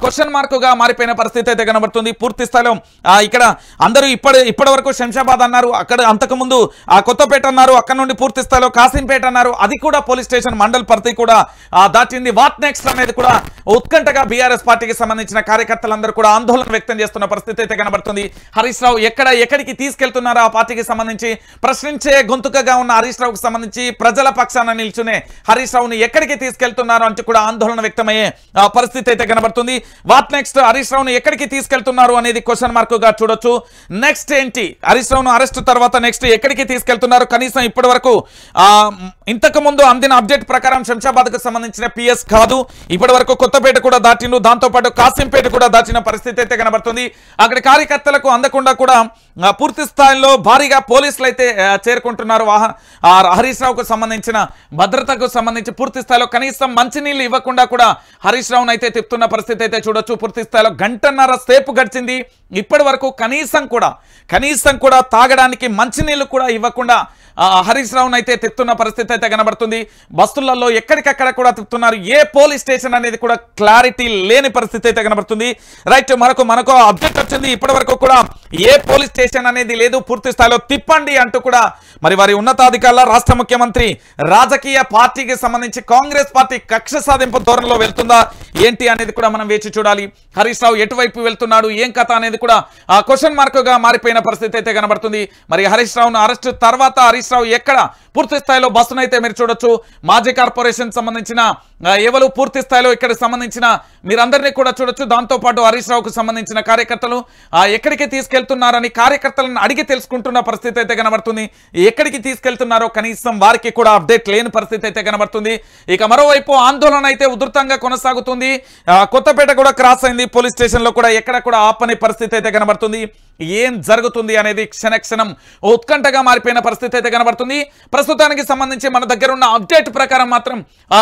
క్వశ్చన్ మార్కుగా మారిపోయిన పరిస్థితి అయితే కనబడుతుంది. పూర్తి స్థాయిలో ఇక్కడ అందరూ ఇప్పటి వరకు శంషాబాద్ అన్నారు, అక్కడ అంతకుముందు కొత్తపేట అన్నారు, అక్కడ నుండి పూర్తి స్థాయిలో కాసింపేట అన్నారు. అది కూడా పోలీస్ స్టేషన్ మండల్ పరిధి కూడా దాటింది. వాట్ నెక్స్ట్ అనేది కూడా ఉత్కంఠగా బీఆర్ఎస్ పార్టీకి సంబంధించిన కార్యకర్తలందరూ కూడా ఆందోళన వ్యక్తం చేస్తున్న పరిస్థితి అయితే కనబడుతుంది. హరీష్ రావు ఎక్కడికి తీసుకెళ్తున్నారు ఆ పార్టీకి సంబంధించి ప్రశ్నించే గొంతుకగా ఉన్న హరీష్ రావుకు సంబంధించి ప్రజల పక్షాన నిల్చునే హరీష్ రావుని ఎక్కడికి తీసుకెళ్తున్నారు అంటూ కూడా ఆందోళన వ్యక్తమయ్యే పరిస్థితి అయితే కనబడుతుంది. వాట్ నెక్స్ట్ హరీష్ రావుని ఎక్కడికి తీసుకెళ్తున్నారు అనేది క్వశ్చన్ మార్కుగా చూడొచ్చు. నెక్స్ట్ ఏంటి, హరీష్ రావును అరెస్ట్ తర్వాత నెక్స్ట్ ఎక్కడికి తీసుకెళ్తున్నారు? కనీసం ఇప్పటి వరకు ఇంతకు ముందు అందిన అప్డేట్ ప్రకారం శంషాబాద్ కు సంబంధించిన పిఎస్ కాదు, ఇప్పటి వరకు కొత్తపేట కూడా దాటిండు, దాంతో పాటు కాసింపేట కూడా దాచిన పరిస్థితి అయితే కనబడుతుంది. అక్కడి కార్యకర్తలకు అందకుండా కూడా పూర్తి స్థాయిలో భారీగా పోలీసులు అయితే చేరుకుంటున్నారు. హరీష్ రావుకు సంబంధించిన భద్రతకు సంబంధించి పూర్తి స్థాయిలో కనీసం మంచినీళ్ళు ఇవ్వకుండా కూడా హరీష్ రావును అయితే తిప్పుతున్న పరిస్థితి అయితే చూడొచ్చు. పూర్తి స్థాయిలో గంటన్నర సేపు గడిచింది, ఇప్పటి వరకు కనీసం కూడా తాగడానికి మంచినీళ్ళు కూడా ఇవ్వకుండా హరీష్ రావును అయితే తిప్పుతున్న పరిస్థితి అయితే కనబడుతుంది. బస్సులలో ఎక్కడికక్కడ కూడా తిప్పుతున్నారు. ఏ పోలీస్ స్టేషన్ అనేది కూడా క్లారిటీ లేని పరిస్థితి అయితే కనబడుతుంది. రైట్, మనకు అప్డేట్ వచ్చింది. ఇప్పటి వరకు కూడా ఏ పోలీస్ స్టేషన్ అనేది లేదు, పూర్తి స్థాయిలో తిప్పండి అంటూ కూడా మరి వారి ఉన్నతాధికారుల రాష్ట్ర ముఖ్యమంత్రి రాజకీయ పార్టీకి సంబంధించి కాంగ్రెస్ పార్టీ కక్ష సాధింపు ధోరణిలో వెళ్తుందా ఏంటి అనేది కూడా మనం వేచి చూడాలి. హరీష్ రావు ఎటువైపు వెళ్తున్నాడు ఏం కథ అనేది కూడా క్వశ్చన్ మార్కుగా మారిపోయిన పరిస్థితి అయితే కనబడుతుంది. మరి హరీష్ రావును అరెస్ట్ తర్వాత హరీష్ రావు ఎక్కడ పూర్తి స్థాయిలో బస్సును అయితే మీరు చూడొచ్చు. మాజీ కార్పొరేషన్ సంబంధించిన ఎవరు పూర్తి స్థాయిలో ఇక్కడ సంబంధించిన మీరందరినీ కూడా చూడొచ్చు. దాంతోపాటు హరీష్ రావుకు సంబంధించిన కార్యకర్తలు ఎక్కడికి తీసుకెళ్తున్నారని కార్యకర్తలను అడిగి తెలుసుకుంటున్న పరిస్థితి అయితే కనబడుతుంది. ఎక్కడికి తీసుకెళ్తున్నారో కనీసం వారికి కూడా అప్డేట్ లేని పరిస్థితి అయితే కనబడుతుంది. ఇక మరోవైపు ఆందోళన అయితే ఉధృతంగా కొనసాగుతుంది. కొత్తపేట కూడా క్రాస్ అయింది, పోలీస్ స్టేషన్లో కూడా ఎక్కడ కూడా ఆపని పరిస్థితి అయితే కనబడుతుంది. ఏం జరుగుతుంది అనేది క్షణక్షణం ఉత్కంఠగా మారిపోయిన పరిస్థితి అయితే కనబడుతుంది. ప్రస్తుతానికి సంబంధించి మన దగ్గర ఉన్న అప్డేట్ ప్రకారం మాత్రం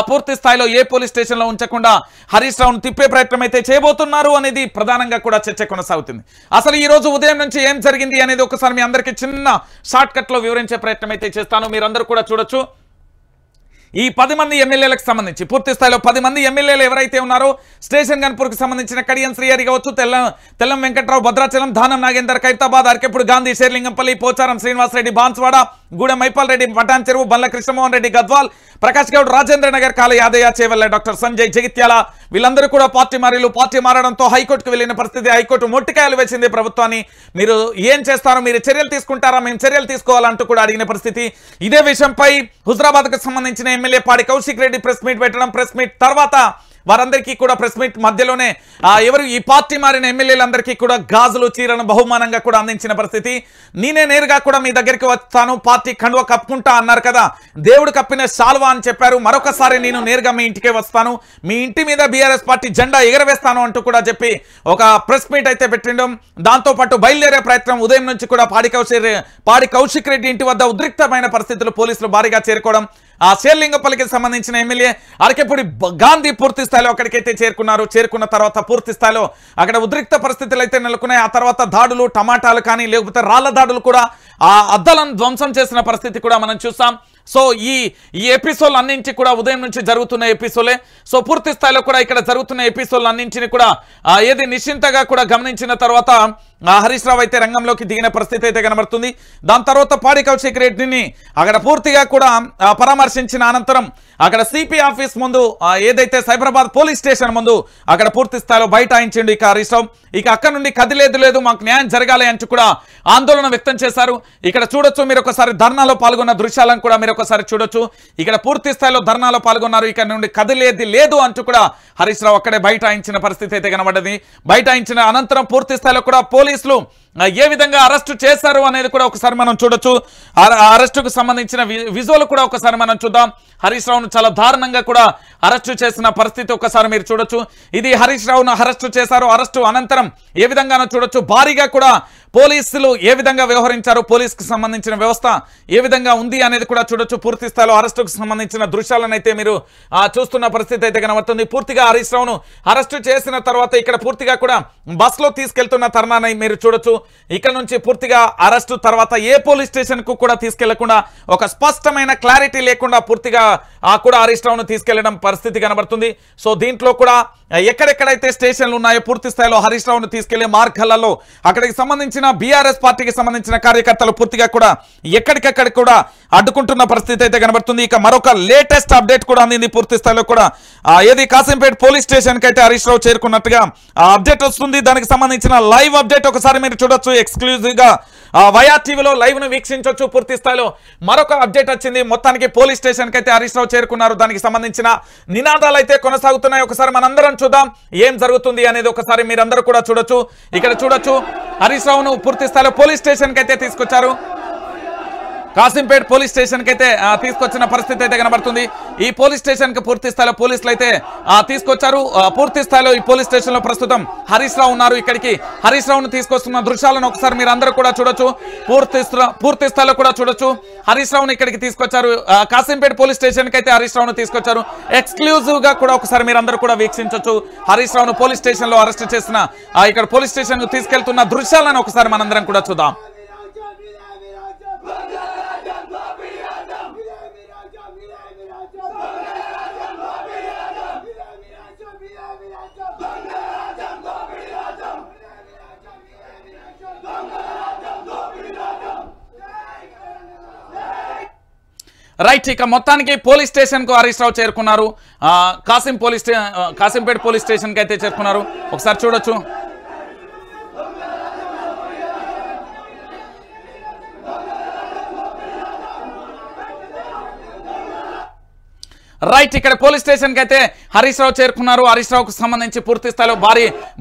పూర్తి స్థాయిలో ఏ పోలీస్ స్టేషన్లో ఉంచకుండా హరీష్ రావును తిప్పే ప్రయత్నం అయితే చేయబోతున్నారు అనేది ప్రధానంగా కూడా చర్చ కొనసాగుతుంది. అసలు ఈ రోజు ఉదయం నుంచి ఏం జరిగింది అనేది ఒకసారి మీ అందరికీ చిన్న షార్ట్ కట్ లో వివరించే ప్రయత్నం అయితే చేస్తాను. మీరందరూ కూడా చూడొచ్చు. ఈ 10 మంది ఎమ్మెల్యేలకు సంబంధించి పూర్తి స్థాయిలో 10 మంది ఎమ్మెల్యేలు ఎవరైతే ఉన్నారో స్టేషన్ గన్పూర్కి సంబంధించిన కడియం శ్రీహరి కావచ్చు, తెల్లం వెంకట్రావు, భద్రాచలం, దానం నాగేందర్, ఖైరతాబాద్, అరకెప్పుడు గాంధీ, షేర్లింగంపల్లి, పోచారం శ్రీనివాసరెడ్డి, బాన్స్వాడ, గూడెం మైపాల్ రెడ్డి, పటాన్ చెరువు, బండ్ల కృష్ణమోహన్ రెడ్డి, గద్వాల్, ప్రకాష్ గౌడ్, రాజేంద్ర నగర్, కాల యాదయ్య, చేవెళ్ళ, డాక్టర్ సంజయ్, జగిత్యాల వీళ్ళందరూ కూడా పార్టీ మారడంతో హైకోర్టుకు వెళ్లిన పరిస్థితి. హైకోర్టు మొట్టికాయలు వేసింది ప్రభుత్వాన్ని. మీరు ఏం చేస్తారో, మీరు చర్యలు తీసుకుంటారా, మేము చర్యలు తీసుకోవాలంటూ కూడా అడిగిన పరిస్థితి. ఇదే విషయంపై హుజరాబాద్కు సంబంధించిన ఎమ్మెల్యే పాడి కౌశిక్ రెడ్డి ప్రెస్ మీట్ పెట్టడం, ప్రెస్ మీట్ తర్వాత వారందరికీ కూడా ప్రెస్ మీట్ మధ్యలోనే ఎవరు ఈ పార్టీ మారిన ఎమ్మెల్యేలందరికీ కూడా గాజులు, చీరలను బహుమానంగా కూడా అందించిన పరిస్థితి. నేనే నేరుగా కూడా మీ దగ్గరికి వస్తాను, పార్టీ కండువ కప్పుకుంటా అన్నారు కదా, దేవుడు కప్పిన శాల్వా అని చెప్పారు. మరొకసారి నేను నేరుగా మీ ఇంటికే వస్తాను, మీ ఇంటి మీద బీఆర్ఎస్ పార్టీ జెండా ఎగరవేస్తాను అంటూ కూడా చెప్పి ఒక ప్రెస్ మీట్ అయితే పెట్టిండం. దాంతోపాటు బయలుదేరే ప్రయత్నం ఉదయం నుంచి కూడా పాడి కౌశిక్ రెడ్డి ఇంటి వద్ద ఉద్రిక్తమైన పరిస్థితులు, పోలీసులు భారీగా చేరుకోవడం. ఆ షేర్లింగంపల్లికి సంబంధించిన ఎమ్మెల్యే అరకెప్పుడు గాంధీ పూర్తి స్థాయిలో అక్కడికైతే చేరుకున్న తర్వాత పూర్తి స్థాయిలో అక్కడ ఉద్రిక్త పరిస్థితులు అయితే నెలకొన్నాయి. ఆ తర్వాత దాడులు, టమాటాలు కానీ లేకపోతే రాళ్ల దాడులు కూడా ఆ అద్దాలను ధ్వంసం చేసిన పరిస్థితి కూడా మనం చూసాం. సో ఈ ఎపిసోడ్ అన్నింటి కూడా ఉదయం నుంచి జరుగుతున్న ఎపిసోడే. సో పూర్తి స్థాయిలో కూడా ఇక్కడ జరుగుతున్న ఎపిసోడ్ అన్నింటిని కూడా ఏది నిశ్చింతగా కూడా గమనించిన తర్వాత హరీష్ రావు అయితే రంగంలోకి దిగిన పరిస్థితి అయితే కనబడుతుంది. దాని తర్వాత పాడి కౌశిక్ రెడ్డిని అక్కడ పూర్తిగా కూడా పరామర్శించిన అనంతరం అక్కడ సిపి ఆఫీస్ ముందు ఏదైతే సైబరాబాద్ పోలీస్ స్టేషన్ ముందు అక్కడ పూర్తి స్థాయిలో బైఠాయించిండు ఇక హరీష్ రావు. ఇక అక్కడ నుండి కదిలేదు, మాకు న్యాయం జరగాలి అంటూ కూడా ఆందోళన వ్యక్తం చేశారు. ఇక్కడ చూడొచ్చు, మీరు ఒకసారి ధర్నాలో పాల్గొన్న దృశ్యాలను కూడా మీరు ఒకసారి చూడొచ్చు. ఇక్కడ పూర్తి స్థాయిలో ధర్నాలో పాల్గొన్నారు. ఇక్కడ నుండి కదిలేది లేదు అంటూ కూడా హరీష్ రావు అక్కడే బైఠాయించిన పరిస్థితి అయితే కనబడ్డది. బైఠాయించిన అనంతరం పూర్తి స్థాయిలో కూడా పోలీసులు ఏ విధంగా అరెస్టు చేశారు అనేది కూడా ఒకసారి మనం చూడొచ్చు. అరెస్టుకు సంబంధించిన విజువల్ కూడా ఒకసారి మనం చూద్దాం. హరీష్ రావును చాలా దారుణంగా కూడా అరెస్టు చేసిన పరిస్థితి ఒకసారి మీరు చూడొచ్చు. ఇది హరీష్ రావును అరెస్టు చేశారు. అరెస్టు అనంతరం ఏ విధంగానో చూడొచ్చు. భారీగా కూడా పోలీసులు ఏ విధంగా వ్యవహరించారు, పోలీసుకు సంబంధించిన వ్యవస్థ ఏ విధంగా ఉంది అనేది కూడా చూడొచ్చు. పూర్తి స్థాయిలో అరెస్టుకు సంబంధించిన దృశ్యాలను అయితే మీరు చూస్తున్న పరిస్థితి అయితే కనబడుతుంది. పూర్తిగా హరీష్ రావును అరెస్టు చేసిన తర్వాత ఇక్కడ పూర్తిగా కూడా బస్సులో తీసుకెళ్తున్న తరుణాన్ని మీరు చూడొచ్చు. ఇక్కడ నుంచి పూర్తిగా అరెస్టు తర్వాత ఏ పోలీస్ స్టేషన్ కు కూడా తీసుకెళ్లకుండా, ఒక స్పష్టమైన క్లారిటీ లేకుండా పూర్తిగా కూడా హరీష్ రావును తీసుకెళ్లడం పరిస్థితి కనబడుతుంది. సో దీంట్లో కూడా ఎక్కడెక్కడైతే స్టేషన్లు ఉన్నాయో పూర్తి స్థాయిలో హరీష్ రావును తీసుకెళ్లే మార్గాలలో అక్కడికి సంబంధించిన బీఆర్ఎస్ పార్టీకి సంబంధించిన కార్యకర్తలు పూర్తిగా కూడా ఎక్కడికక్కడ కూడా అడ్డుకుంటున్న పరిస్థితి అయితే కనబడుతుంది. ఇక మరొక లేటెస్ట్ అప్డేట్ కూడా అందింది. పూర్తి స్థాయిలో కూడా ఏది కాసింపేట పోలీస్ స్టేషన్ కి అయితే హరీష్ రావు చేరుకున్నట్టుగా అప్డేట్ వస్తుంది. దానికి సంబంధించిన లైవ్ అప్డేట్ ఒకసారి మీరు చూడొచ్చు. ఎక్స్క్లూజివ్ గా వయా టీవీలో లైవ్ ను వీక్షించవచ్చు. పూర్తి స్థాయిలో మరొక అప్డేట్ వచ్చింది. మొత్తానికి పోలీస్ స్టేషన్ కి అయితే హరీష్ రావు చేరుకున్నారు. దానికి సంబంధించిన నినాదాలు అయితే కొనసాగుతున్నాయి. ఒకసారి మనందరం చూద్దాం ఏం జరుగుతుంది అనేది. ఒకసారి మీరందరూ కూడా చూడొచ్చు. ఇక్కడ చూడొచ్చు హరీష్ రావును పూర్తి స్థాయిలో పోలీస్ స్టేషన్ కి అయితే తీసుకొచ్చారు. కాసింపేట పోలీస్ స్టేషన్ కి అయితే తీసుకొచ్చిన పరిస్థితి అయితే కనబడుతుంది. ఈ పోలీస్ స్టేషన్ కి పూర్తి స్థాయిలో పోలీసులు అయితే తీసుకొచ్చారు. పూర్తి స్థాయిలో ఈ పోలీస్ స్టేషన్ లో ప్రస్తుతం హరీష్ రావు ఉన్నారు. ఇక్కడికి హరీష్ రావును తీసుకొస్తున్న దృశ్యాలను ఒకసారి మీరు అందరూ కూడా చూడొచ్చు. పూర్తి స్థాయిలో కూడా చూడొచ్చు. హరీష్ రావును ఇక్కడికి తీసుకొచ్చారు. కాసింపేట పోలీస్ స్టేషన్ కి అయితే హరీష్ రావును తీసుకొచ్చారు. ఎక్స్క్లూజివ్ గా కూడా ఒకసారి మీరు అందరూ కూడా వీక్షించవచ్చు. హరీష్ రావును పోలీస్ స్టేషన్ లో అరెస్ట్ చేసిన ఇక్కడ పోలీస్ స్టేషన్ కు తీసుకెళ్తున్న దృశ్యాలను ఒకసారి మనందరం కూడా చూద్దాం. రైట్, ఇక మొత్తానికి పోలీస్ స్టేషన్ కు హరీష్ రావు చేరుకున్నారు. కాసింపేట పోలీస్ స్టేషన్ కి అయితే చేరుకున్నారు. ఒకసారి చూడొచ్చు. రైట్, ఇక్కడ పోలీస్ స్టేషన్ కి అయితే హరీష్ రావు చేరుకున్నారు. హరీష్ రావుకు సంబంధించి పూర్తి స్థాయిలో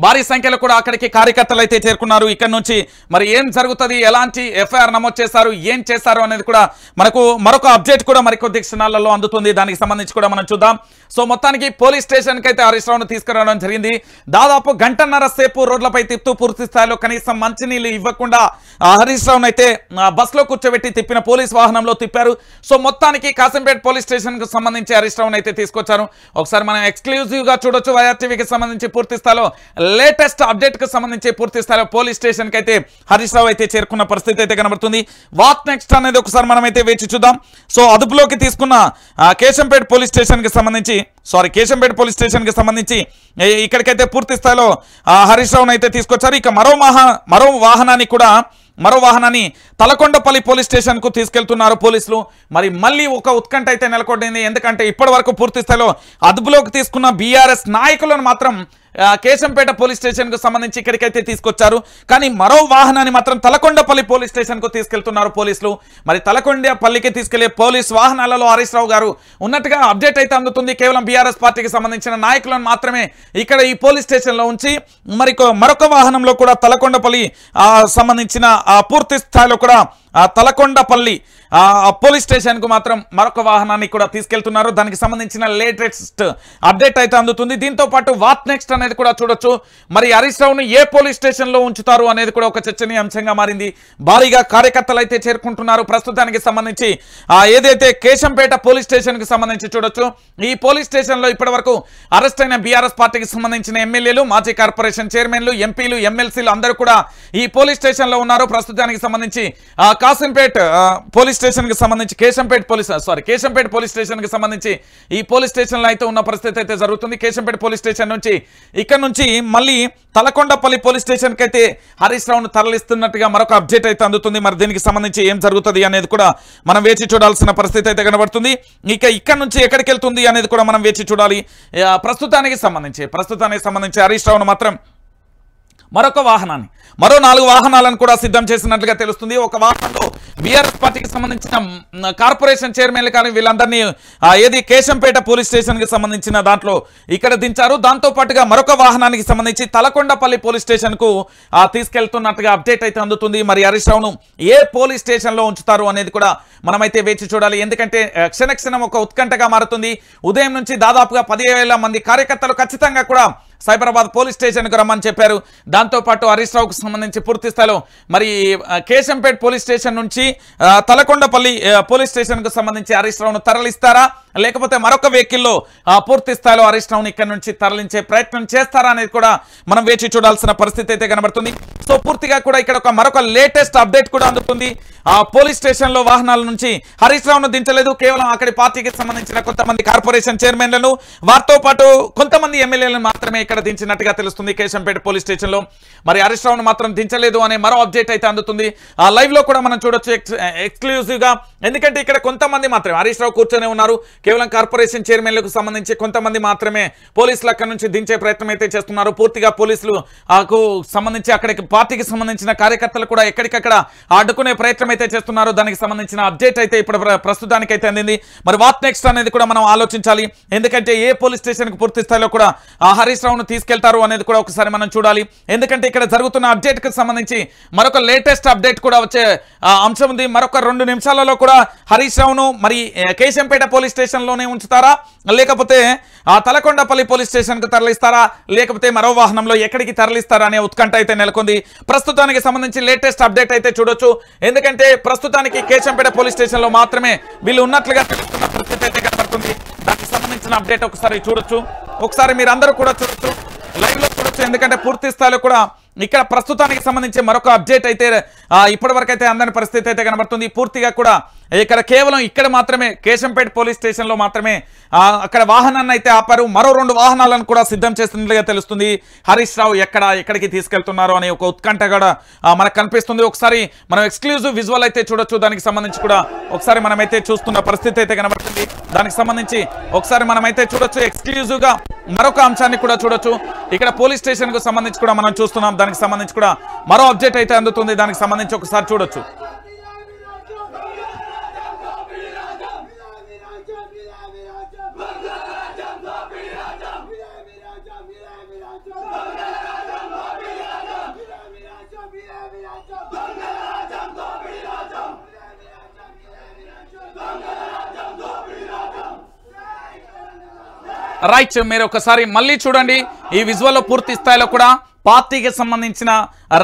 భారీ సంఖ్యలో కూడా అక్కడికి కార్యకర్తలు అయితే చేరుకున్నారు. ఇక్కడ నుంచి మరి ఏం జరుగుతుంది, ఎలాంటి ఎఫ్ఐఆర్ నమోదు చేశారు, ఏం చేశారు అనేది కూడా మనకు మరొక అప్డేట్ కూడా మరికొద్ది క్షణాలలో అందుతుంది. దానికి సంబంధించి కూడా మనం చూద్దాం. సో మొత్తానికి పోలీస్ స్టేషన్ కి అయితే హరీష్ రావును తీసుకురావడం జరిగింది. దాదాపు గంటన్నర సేపు రోడ్లపై తిప్పుతూ పూర్తి స్థాయిలో కనీసం మంచినీళ్ళు ఇవ్వకుండా హరీష్ రావును అయితే బస్సులో కూర్చోబెట్టి తిప్పిన పోలీస్ వాహనంలో తిప్పారు. సో మొత్తానికి కాసింపేట పోలీస్ స్టేషన్ కు సంబంధించి హరీష్ రావును అయితే తీసుకొచ్చారు. ఒకసారి మనం ఎక్స్క్లూజివ్ గా చూడొచ్చు. వయా టీవీకి సంబంధించి పూర్తి స్థాయిలో లేటెస్ట్ అప్డేట్ కు సంబంధించి పూర్తి స్థాయిలో పోలీస్ స్టేషన్ కి అయితే హరీష్ రావు అయితే చేరుకున్న పరిస్థితి అయితే కనబడుతుంది. వాట్ నెక్స్ట్ అనేది ఒకసారి మనం అయితే వేచి చూద్దాం. సో అదుపులోకి తీసుకున్న కేశంపేట పోలీస్ స్టేషన్ కి సంబంధించి కేశంపేట పోలీస్ స్టేషన్ కి సంబంధించి ఇక్కడికైతే పూర్తి స్థాయిలో హరీష్ రావును అయితే తీసుకొచ్చారు. ఇక మరో వాహనాన్ని తలకొండపల్లి పోలీస్ స్టేషన్ కు తీసుకెళ్తున్నారు పోలీసులు. మరి మళ్ళీ ఒక ఉత్కంఠ అయితే నెలకొండింది. ఎందుకంటే ఇప్పటి వరకు పూర్తి స్థాయిలో అదుపులోకి తీసుకున్న బీఆర్ఎస్ నాయకులను మాత్రం కేశంపేట పోలీస్ స్టేషన్ కు సంబంధించి ఇక్కడికైతే తీసుకొచ్చారు. కానీ మరో వాహనాన్ని మాత్రం తలకొండపల్లి పోలీస్ స్టేషన్ కు తీసుకెళ్తున్నారు పోలీసులు. మరి తలకొండపల్లికి తీసుకెళ్లే పోలీస్ వాహనాలలో హరీష్ రావు గారు ఉన్నట్టుగా అప్డేట్ అయితే అందుతుంది. కేవలం బీఆర్ఎస్ పార్టీకి సంబంధించిన నాయకులను మాత్రమే ఇక్కడ ఈ పోలీస్ స్టేషన్ లో ఉంచి మరొక వాహనంలో కూడా తలకొండపల్లి సంబంధించిన పూర్తి స్థాయిలో కూడా తలకొండపల్లి పోలీస్ స్టేషన్ కు మాత్రం మరొక వాహనాన్ని కూడా తీసుకెళ్తున్నారు. దానికి సంబంధించిన లేటెస్ట్ అప్డేట్ అయితే అందుతుంది. దీంతో పాటు వాట్ నెక్స్ట్ అనేది కూడా చూడొచ్చు. మరి హరీష్ రావును ఏ పోలీస్ స్టేషన్ లో ఉంచుతారు అనేది కూడా ఒక చర్చనీయాంశంగా మారింది. భారీగా కార్యకర్తలు అయితే చేరుకుంటున్నారు. ప్రస్తుతానికి సంబంధించి ఏదైతే కేశంపేట పోలీస్ స్టేషన్ కి సంబంధించి చూడొచ్చు. ఈ పోలీస్ స్టేషన్ లో ఇప్పటి వరకు అరెస్ట్ అయిన బీఆర్ఎస్ పార్టీకి సంబంధించిన ఎమ్మెల్యేలు, మాజీ కార్పొరేషన్ చైర్మన్, ఎంపీలు, ఎమ్మెల్సీలు అందరూ కూడా ఈ పోలీస్ స్టేషన్ లో ఉన్నారు. ప్రస్తుతానికి సంబంధించి కాసింపేట పోలీస్ స్టేషన్ కి సంబంధించి కేశంపేట పోలీస్ స్టేషన్ కి సంబంధించి ఈ పోలీస్ స్టేషన్ లో అయితే ఉన్న పరిస్థితి అయితే జరుగుతుంది. కేశంపేట పోలీస్ స్టేషన్ నుంచి ఇక్కడ నుంచి మళ్ళీ తలకొండపల్లి పోలీస్ స్టేషన్ కి అయితే హరీష్ రావును తరలిస్తున్నట్టుగా మరొక అప్డేట్ అయితే అందుతుంది. మరి దీనికి సంబంధించి ఏం జరుగుతుంది అనేది కూడా మనం వేచి చూడాల్సిన పరిస్థితి అయితే కనబడుతుంది. ఇక ఇక్కడ నుంచి ఎక్కడికి వెళ్తుంది అనేది కూడా మనం వేచి చూడాలి. ప్రస్తుతానికి సంబంధించి హరీష్ రావును మాత్రం మరొక వాహనాన్ని, మరో 4 వాహనాలను కూడా సిద్ధం చేసినట్లుగా తెలుస్తుంది. ఒక వాహనంలో బీఆర్ఎస్ పార్టీకి సంబంధించిన కార్పొరేషన్ చైర్మన్లు కానీ వీళ్ళందరినీ ఏది కేశంపేట పోలీస్ స్టేషన్ కి సంబంధించిన దాంట్లో ఇక్కడ దించారు. దాంతో పాటుగా మరొక వాహనానికి సంబంధించి తలకొండపల్లి పోలీస్ స్టేషన్ కు తీసుకెళ్తున్నట్టుగా అప్డేట్ అయితే అందుతుంది. మరి హరీష్ రావును ఏ పోలీస్ స్టేషన్ లో ఉంచుతారు అనేది కూడా మనమైతే వేచి చూడాలి. ఎందుకంటే క్షణక్షణం ఒక ఉత్కంఠగా మారుతుంది. ఉదయం నుంచి దాదాపుగా 10,000 మంది కార్యకర్తలు ఖచ్చితంగా కూడా సైబరాబాద్ పోలీస్ స్టేషన్కు రమ్మని చెప్పారు. దాంతోపాటు హరీష్ రావుకు సంబంధించి పూర్తి స్థాయిలో మరి కేశంపేట్ పోలీస్ స్టేషన్ నుంచి తలకొండపల్లి పోలీస్ స్టేషన్కు సంబంధించి హరీష్ రావును తరలిస్తారా, లేకపోతే మరొక వెహికల్లో పూర్తి స్థాయిలో హరీష్ రావును ఇక్కడ నుంచి తరలించే ప్రయత్నం చేస్తారా అనేది కూడా మనం వేచి చూడాల్సిన పరిస్థితి అయితే కనబడుతుంది. సో పూర్తిగా కూడా ఇక్కడ మరొక లేటెస్ట్ అప్డేట్ కూడా అందుతుంది. పోలీస్ స్టేషన్లో వాహనాల నుంచి హరీష్ రావును దించలేదు, కేవలం అక్కడి పార్టీకి సంబంధించిన కొంతమంది కార్పొరేషన్ చైర్మన్లను వారితో పాటు కొంతమంది ఎమ్మెల్యేలను మాత్రమే ఇక్కడ దించినట్టుగా తెలుస్తుంది. కేశంపేట పోలీస్ స్టేషన్లో మరి హరీష్ రావును మాత్రం దించలేదు అనే మరో అప్డేట్ అయితే అందుతుంది. లైవ్ లో కూడా మనం చూడొచ్చు ఎక్స్క్లూజివ్ గా. ఎందుకంటే ఇక్కడ కొంతమంది మాత్రమే హరీష్ రావు కూర్చొని ఉన్నారు, కేవలం కార్పొరేషన్ చైర్మన్లకు సంబంధించి కొంతమంది మాత్రమే పోలీసులు అక్కడి నుంచి దించే ప్రయత్నం అయితే చేస్తున్నారు. పూర్తిగా పోలీసులు సంబంధించి అక్కడికి పార్టీకి సంబంధించిన కార్యకర్తలు కూడా ఎక్కడికక్కడ అడ్డుకునే ప్రయత్నం అయితే చేస్తున్నారు. దానికి సంబంధించిన అప్డేట్ అయితే ఇప్పుడు ప్రస్తుతానికి అయితే అందింది. మరి వాట్ నెక్స్ట్ అనేది కూడా మనం ఆలోచించాలి. ఎందుకంటే ఏ పోలీస్ స్టేషన్ కు పూర్తి స్థాయిలో కూడా హరీష్ రావును తీసుకెళ్తారు అనేది కూడా ఒకసారి మనం చూడాలి. ఎందుకంటే ఇక్కడ జరుగుతున్న అప్డేట్ కి సంబంధించి మరొక లేటెస్ట్ అప్డేట్ కూడా వచ్చే అంశం ఉంది. మరొక 2 నిమిషాలలో కూడా హరీష్ రావును మరి కేశంపేట పోలీస్ స్టేషన్ లోనే ఉంచుతారా, లేకపోతే తలకొండపల్లి పోలీస్ స్టేషన్ కు తరలిస్తారా, లేకపోతే మరో వాహనంలో ఎక్కడికి తరలిస్తారా అనే ఉత్కంఠ అయితే నెలకొంది. ప్రస్తుతానికి సంబంధించి లేటెస్ట్ అప్డేట్ అయితే చూడొచ్చు. ఎందుకంటే ప్రస్తుతానికి కేశంపేట పోలీస్ స్టేషన్ లో మాత్రమే వీళ్ళు ఉన్నట్లుగా తెలుస్తున్న పరిస్థితి అయితే కనబడుతుంది. దానికి సంబంధించిన అప్డేట్ ఒకసారి చూడొచ్చు, ఒకసారి మీరు అందరూ కూడా చూడొచ్చు, లైవ్ లో చూడొచ్చు. ఎందుకంటే పూర్తి స్థాయిలో కూడా ఇక్కడ ప్రస్తుతానికి సంబంధించి మరొక అప్డేట్ అయితే ఇప్పటి వరకు అయితే అందని పరిస్థితి అయితే కనబడుతుంది. పూర్తిగా కూడా ఇక్కడ కేవలం ఇక్కడ మాత్రమే కేశంపేట పోలీస్ స్టేషన్ లో మాత్రమే అక్కడ వాహనాన్ని అయితే ఆపారు. మరో 2 వాహనాలను కూడా సిద్ధం చేస్తున్నట్లుగా తెలుస్తుంది. హరీష్ రావు ఎక్కడికి తీసుకెళ్తున్నారు అనే ఒక ఉత్కంఠ కూడా మనకు కనిపిస్తుంది. ఒకసారి మనం ఎక్స్క్లూజివ్ విజువల్ అయితే చూడొచ్చు. దానికి సంబంధించి కూడా ఒకసారి మనమైతే చూస్తున్న పరిస్థితి అయితే కనబడుతుంది. దానికి సంబంధించి ఒకసారి మనమైతే చూడొచ్చు, ఎక్స్క్లూజివ్ గా మరొక అంశాన్ని కూడా చూడొచ్చు. ఇక్కడ పోలీస్ స్టేషన్ కు సంబంధించి కూడా మనం చూస్తున్నాం. దానికి సంబంధించి కూడా మరో అప్డేట్ అయితే అందుతుంది. దానికి సంబంధించి ఒకసారి చూడొచ్చు. రైట్, మీరు ఒకసారి మళ్ళీ చూడండి. ఈ విజువల్లో పూర్తి స్థాయిలో కూడా పార్టీకి సంబంధించిన